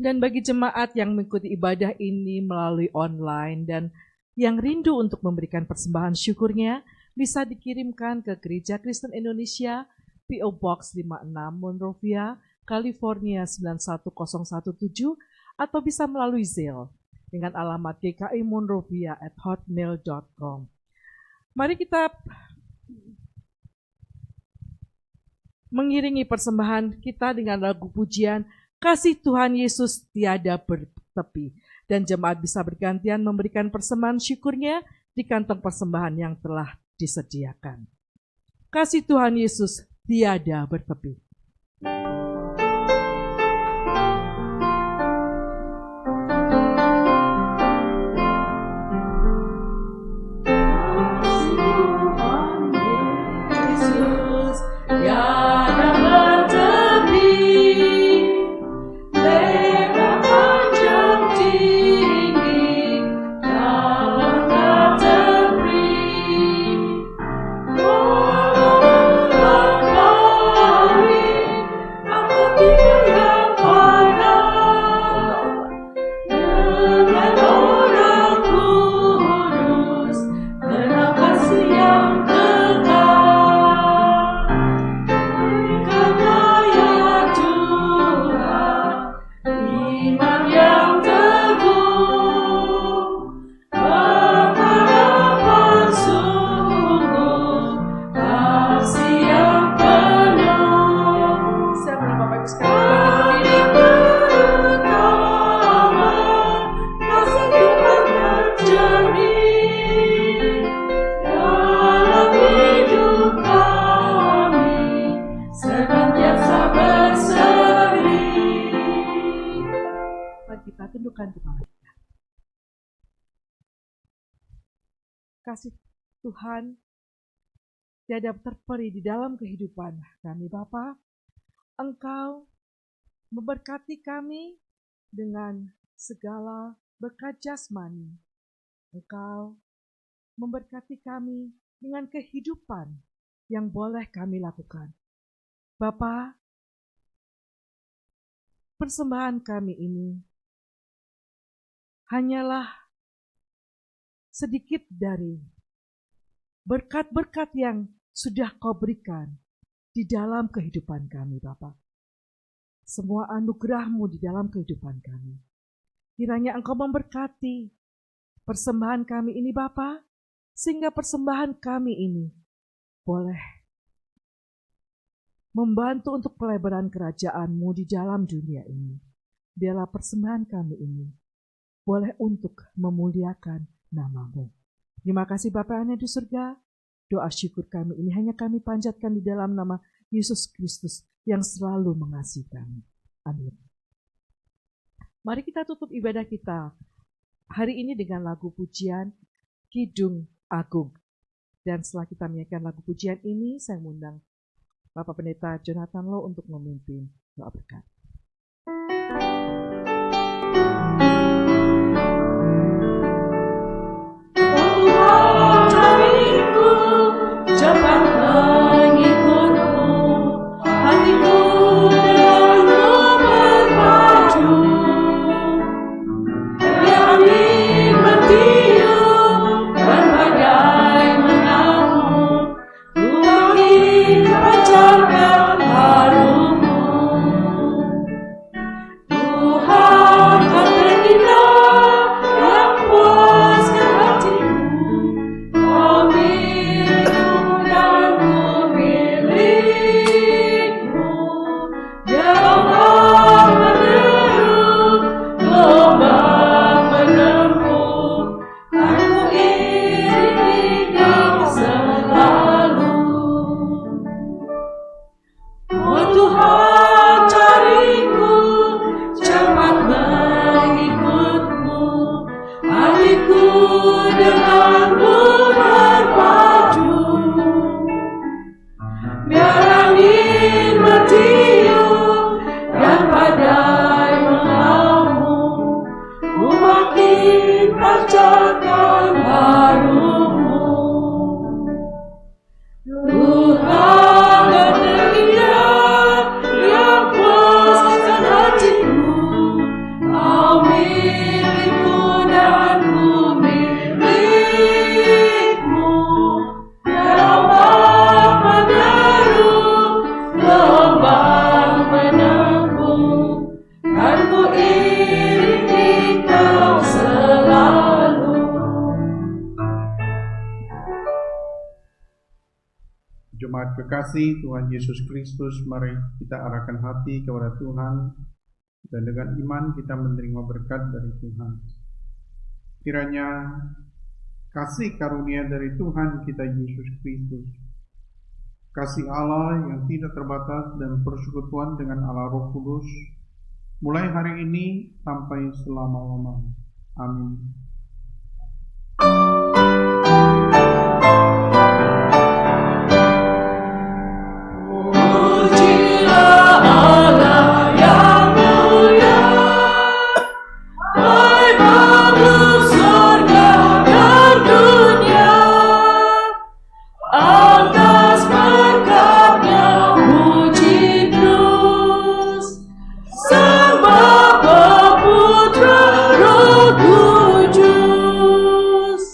Dan bagi jemaat yang mengikuti ibadah ini melalui online dan yang rindu untuk memberikan persembahan syukurnya, bisa dikirimkan ke Gereja Kristen Indonesia, P.O. Box 56, Monrovia, California 91017, atau bisa melalui Zelle dengan alamat gki-monrovia@hotmail.com. Mari kita mengiringi persembahan kita dengan lagu pujian Kasih Tuhan Yesus Tiada Bertepi. Dan jemaat bisa bergantian memberikan persembahan syukurnya di kantong persembahan yang telah disediakan. Kasih Tuhan Yesus Tiada Bertepi. tundukkan kepala kita. Kasih Tuhan tiada terperi di dalam kehidupan kami Bapa. Engkau memberkati kami dengan segala berkat jasmani. Engkau memberkati kami dengan kehidupan yang boleh kami lakukan. Bapa, persembahan kami ini hanyalah sedikit dari berkat-berkat yang sudah Kau berikan di dalam kehidupan kami, Bapa. Semua anugerah-Mu di dalam kehidupan kami. Kiranya Engkau memberkati persembahan kami ini, Bapa, sehingga persembahan kami ini boleh membantu untuk pelebaran kerajaan-Mu di dalam dunia ini. Biarlah persembahan kami ini boleh untuk memuliakan nama-Mu. Terima kasih Bapa yang ada di surga. Doa syukur kami ini hanya kami panjatkan di dalam nama Yesus Kristus yang selalu mengasihi kami. Amin. Mari kita tutup ibadah kita hari ini dengan lagu pujian Kidung Agung. Dan setelah kita menyanyikan lagu pujian ini, saya mengundang Bapak Pendeta Jonathan Lo untuk memimpin doa berkat. Cepat mengikutmu, hatiku denganmu berpacu. Biar angin bertiup dan badai mengamuk, ku makin pancarkan harummu. Tuhan kan terindah yang puaskan hatiku. Kau milikku dan ku milikmu. Gelombang menderu, gelombang menempuh, kan ku iringi kau selalu. Oh Tuhan, cariku, cepat mengikutmu, hatiku denganmu berpacu. Biar angin bertiup dan badai mengamuk, ku makin pancarkan harummu. Tuhan yang terindah, yang puaskan hatiku. Kau milikku dan ku milikmu. Gelombang menderu, gelombang menempuh, kan ku iringi kau selalu. Jemaat kekasih Tuhan Yesus Kristus, mari kita arahkan hati kepada Tuhan dan dengan iman kita menerima berkat dari Tuhan. Kiranya kasih karunia dari Tuhan kita Yesus Kristus, kasih Allah yang tidak terbatas dan persekutuan dengan Allah Roh Kudus, mulai hari ini sampai selama-lamanya. Amin. Pujilah Allah yang mulia, hai makhluk surga dan dunia. Atas berkat-Nya puji terus, Sang Bapa, Putra, Roh Kudus.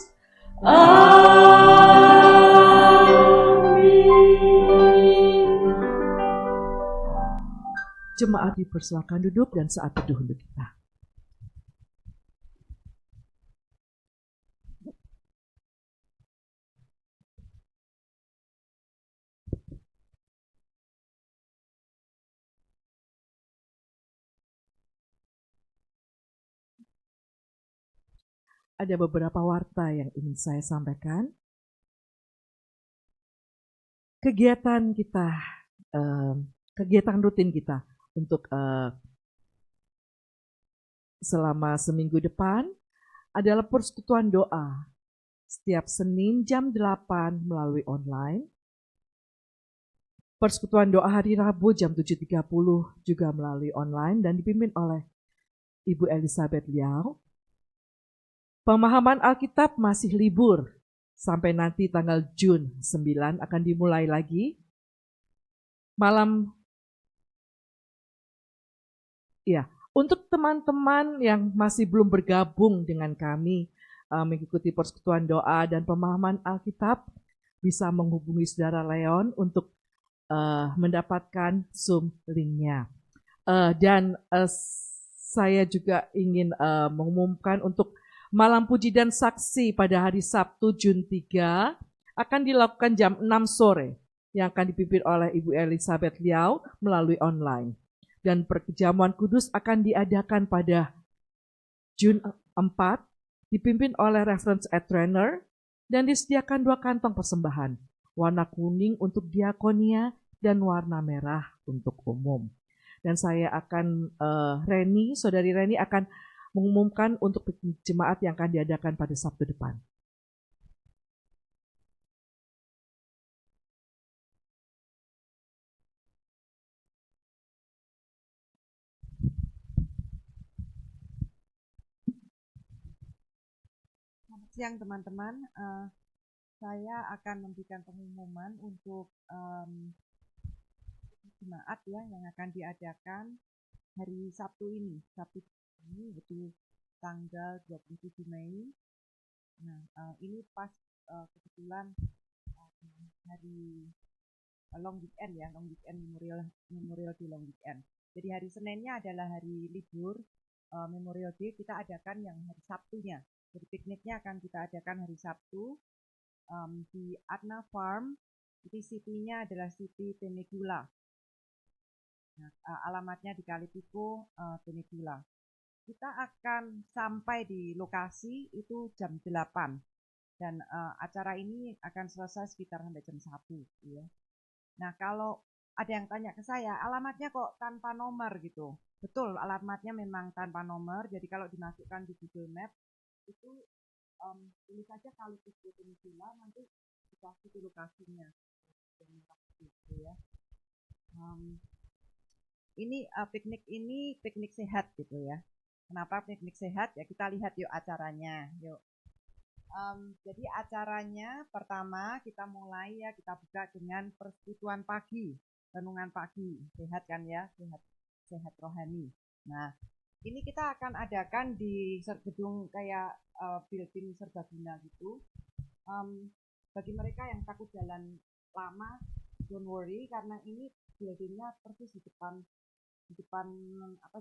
Jemaat dipersilakan duduk dan saat teduh untuk kita. Ada beberapa warta yang ingin saya sampaikan. Kegiatan kita, kegiatan rutin kita untuk selama seminggu depan adalah persekutuan doa. Setiap Senin jam 8 melalui online. Persekutuan doa hari Rabu jam 7.30 juga melalui online dan dipimpin oleh Ibu Elizabeth Liao. Pemahaman Alkitab masih libur sampai nanti tanggal Jun 9 akan dimulai lagi. Untuk teman-teman yang masih belum bergabung dengan kami mengikuti persekutuan doa dan pemahaman Alkitab, bisa menghubungi Saudara Leon untuk mendapatkan Zoom link-nya. Dan saya juga ingin mengumumkan untuk malam puji dan saksi pada hari Sabtu Jun 3 akan dilakukan jam 6 sore yang akan dipimpin oleh Ibu Elizabeth Liao melalui online. Dan perjamuan kudus akan diadakan pada Jun 4 dipimpin oleh Reverend Ed Trainer dan disediakan 2 kantong persembahan, warna kuning untuk diakonia dan warna merah untuk umum. Dan saya akan, Saudari Reni akan mengumumkan untuk jemaat yang akan diadakan pada Sabtu depan. Selamat siang teman-teman, saya akan memberikan pengumuman untuk jemaat ya yang akan diadakan hari Sabtu ini yaitu tanggal 27 Mei. Nah, ini pas kebetulan hari long weekend ya, memorial di long weekend. Jadi hari Seninnya adalah hari libur Memorial Day, kita adakan yang hari Sabtunya. Jadi pikniknya akan kita adakan hari Sabtu di Adna Farm. Jadi city-nya adalah City Temecula. Nah, alamatnya di Kalipico, Temecula. Kita akan sampai di lokasi itu jam 8 dan acara ini akan selesai sekitar sampai jam 1 ya. Nah, kalau ada yang tanya ke saya, alamatnya kok tanpa nomor gitu. Betul, alamatnya memang tanpa nomor. Jadi kalau dimasukkan di Google Map itu tulis saja Kalipico Temecula, nanti dikasih di lokasinya. Gitu ya. Ini piknik sehat gitu ya. Kenapa piknik sehat? Ya kita lihat yuk acaranya. Yuk. Jadi acaranya pertama kita mulai ya, kita buka dengan persekutuan pagi, renungan pagi, sehat kan ya, sehat rohani. Nah, ini kita akan adakan di gedung kayak building serbaguna gitu. Bagi mereka yang takut jalan lama, don't worry karena ini buildingnya persis di depan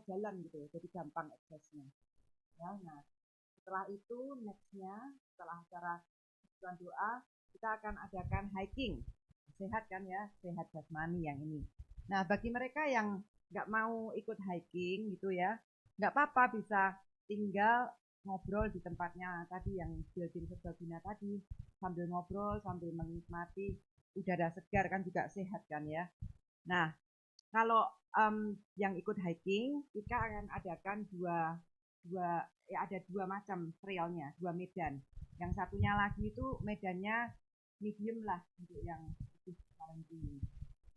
jalan gitu ya, jadi gampang aksesnya. Ya, nah setelah itu nextnya setelah acara persekutuan doa kita akan adakan hiking, sehat kan ya, sehat jasmani yang ini. Nah bagi mereka yang nggak mau ikut hiking gitu ya, nggak apa-apa, bisa tinggal ngobrol di tempatnya tadi yang building serbaguna tadi, sambil ngobrol sambil menikmati udara segar kan juga sehat kan ya. Nah kalau yang ikut hiking kita akan adakan ada dua macam trailnya, 2 medan. Yang satunya lagi itu medannya medium lah untuk yang paling tinggi.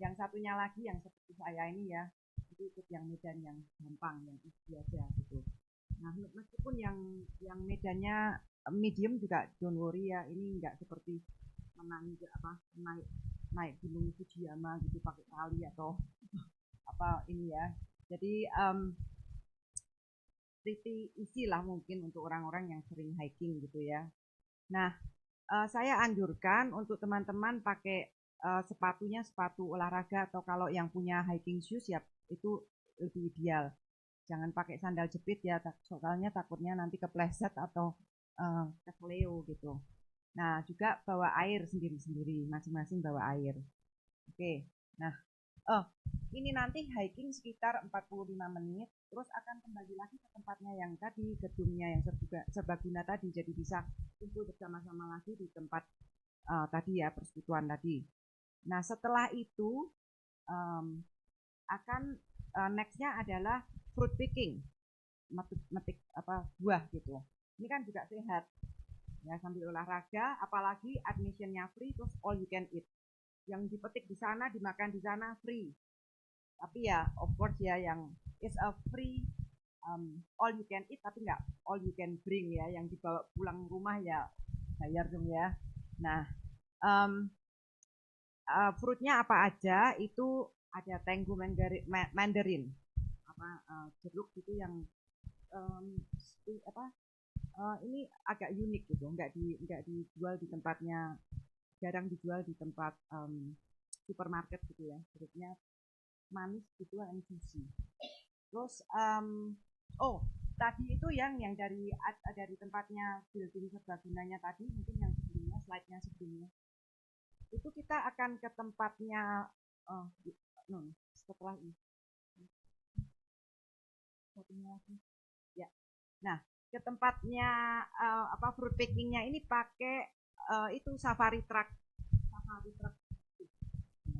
Yang satunya lagi yang seperti saya ini ya, itu ikut yang medan yang gampang, yang biasa gitu. Nah meskipun yang medannya medium juga don't worry ya, ini enggak seperti naik gunung Fujiyama gitu pakai tali atau apa ini ya. Jadi pretty easy lah mungkin untuk orang-orang yang sering hiking gitu ya. Nah, saya anjurkan untuk teman-teman pakai sepatunya sepatu olahraga, atau kalau yang punya hiking shoes ya itu lebih ideal. Jangan pakai sandal jepit ya, soalnya takutnya nanti kepleset atau kesleo gitu. Nah, juga bawa air sendiri-sendiri, masing-masing bawa air. Oke, nah ini nanti hiking sekitar 45 menit, terus akan kembali lagi ke tempatnya yang tadi, gedungnya yang serbaguna tadi, jadi bisa kumpul bersama-sama lagi di tempat tadi ya, persekutuan tadi. Nah setelah itu akan nextnya adalah fruit picking. metik buah gitu. Ini kan juga sehat ya, sambil olahraga, apalagi admissionnya free, terus all you can eat. Yang dipetik di sana, dimakan di sana free. Tapi ya of course ya, yang is a free all you can eat, tapi nggak all you can bring ya, yang dibawa pulang rumah ya bayar dong ya. Nah, fruitnya apa aja? Itu ada Tenggu Mandarin, jeruk gitu yang ini agak unik gitu, nggak dijual di tempatnya, jarang dijual di tempat supermarket gitu ya. Jeruknya manis gitu, and juicy. Terus tadi itu yang dari tempatnya building serbagunanya tadi, mungkin yang sebelumnya, slide-nya sebelumnya. Itu kita akan ke tempatnya setelah ini. Satunya lagi. Ya. Nah, ke tempatnya fruit pickingnya ini pakai itu safari truck.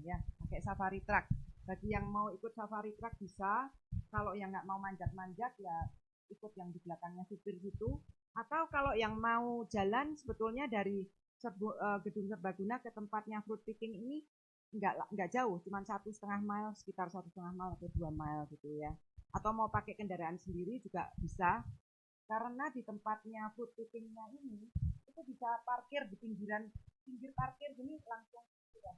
Ya, pakai safari truck. Bagi yang mau ikut safari truck bisa. Kalau yang nggak mau manjat-manjat ya ikut yang di belakangnya supir gitu. Atau kalau yang mau jalan sebetulnya dari gedung serbaguna ke tempatnya fruit picking ini nggak jauh, cuma 1,5 mile, sekitar 1,5 mile atau 2 mile gitu ya. Atau mau pakai kendaraan sendiri juga bisa, karena di tempatnya fruit pickingnya ini itu bisa parkir di pinggir parkir gini langsung sudah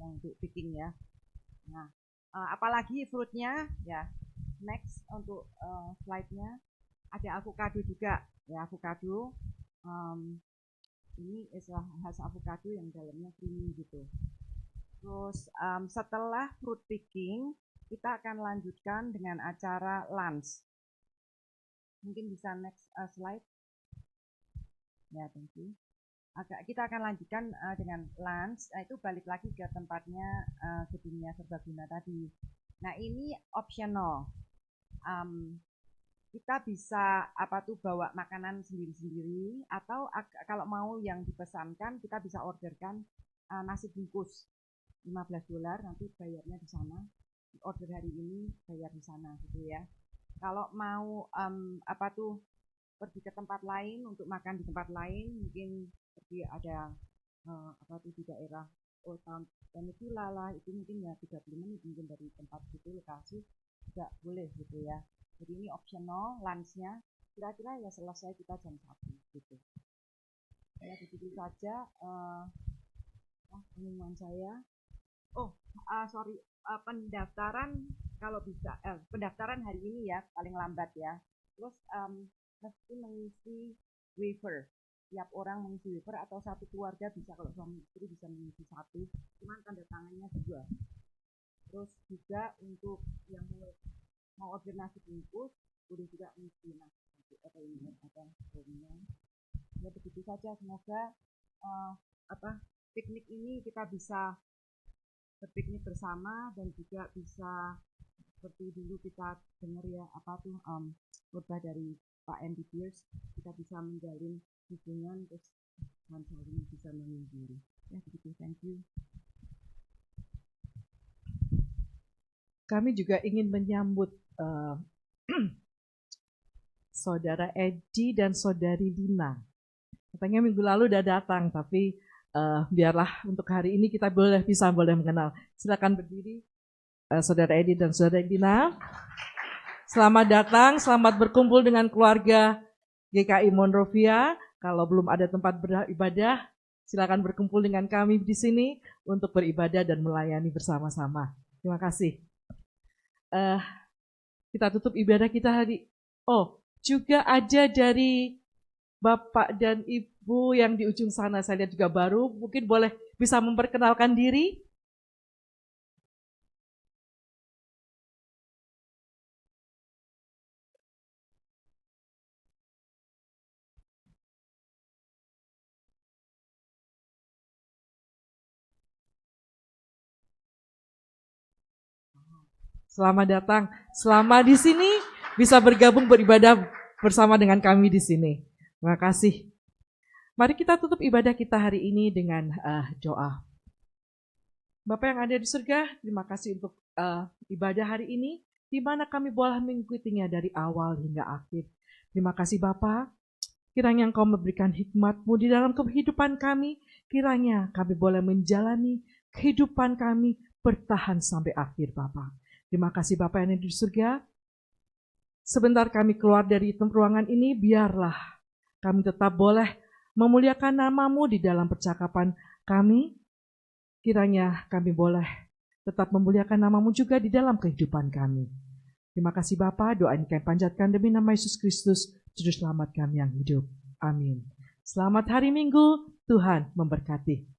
yang untuk picking ya. Nah, apalagi fruitnya ya. Next untuk slide-nya ada avocado juga ya, avocado. Ini khas avocado yang dalamnya creamy gitu. Terus setelah fruit picking kita akan lanjutkan dengan acara lunch. Mungkin bisa next slide. Ya, thank you. Kita akan lanjutkan dengan lunch. Nah, itu balik lagi ke tempatnya gedungnya serbaguna tadi. Nah, ini optional. Kita bisa bawa makanan sendiri-sendiri, atau kalau mau yang dipesankan kita bisa orderkan nasi bungkus $15, nanti bayarnya di sana. Order hari ini bayar di sana gitu ya. Kalau mau pergi ke tempat lain untuk makan di tempat lain, mungkin seperti ada di daerah Old Peninsula lah, itu mungkin ya 30 menit mungkin dari tempat itu lokasi juga boleh gitu ya. Jadi ini optional lunch-nya, kira-kira ya selesai kita jam 1 gitu. Ya begitu saja pengumuman saya. Pendaftaran kalau bisa pendaftaran hari ini ya paling lambat ya. Terus mesti mengisi waiver. Tiap orang mengisi waiver, atau satu keluarga bisa, kalau suami istri bisa mengisi 1, cuman tanda tangannya 2. Terus juga untuk yang mau order nasi bungkus boleh juga mengisi nasi atau ini ada formnya. Ya begitu saja, semoga piknik ini kita bisa berpiknik bersama, dan juga bisa seperti dulu kita dengar ya khotbah dari Pak Andy Pierce, kita bisa menjalin hubungan terus saling bisa menghibur. Ya begitu, thank you. Kami juga ingin menyambut Saudara Edi dan Saudari Lina. Katanya minggu lalu udah datang, tapi biarlah untuk hari ini kita boleh mengenal. Silakan berdiri, Saudara Edi dan Saudari Lina. Selamat datang, selamat berkumpul dengan keluarga GKI Monrovia. Kalau belum ada tempat beribadah, silakan berkumpul dengan kami di sini untuk beribadah dan melayani bersama-sama. Terima kasih. Kita tutup ibadah kita hari. Juga ada dari Bapak dan Ibu yang di ujung sana, saya lihat juga baru, mungkin boleh bisa memperkenalkan diri. Selamat datang, selama di sini bisa bergabung beribadah bersama dengan kami di sini. Terima kasih. Mari kita tutup ibadah kita hari ini dengan doa. Bapak yang ada di surga, terima kasih untuk ibadah hari ini. di mana kami boleh mengikutinya dari awal hingga akhir. Terima kasih Bapa, kiranya Engkau memberikan hikmat-Mu di dalam kehidupan kami, kiranya kami boleh menjalani kehidupan kami bertahan sampai akhir Bapa. Terima kasih Bapa yang ada di surga. Sebentar kami keluar dari ruangan ini, biarlah kami tetap boleh memuliakan nama-Mu di dalam percakapan kami. Kiranya kami boleh tetap memuliakan nama-Mu juga di dalam kehidupan kami. Terima kasih Bapa, doa ini kami panjatkan demi nama Yesus Kristus, Juru Selamat kami yang hidup. Amin. Selamat hari Minggu, Tuhan memberkati.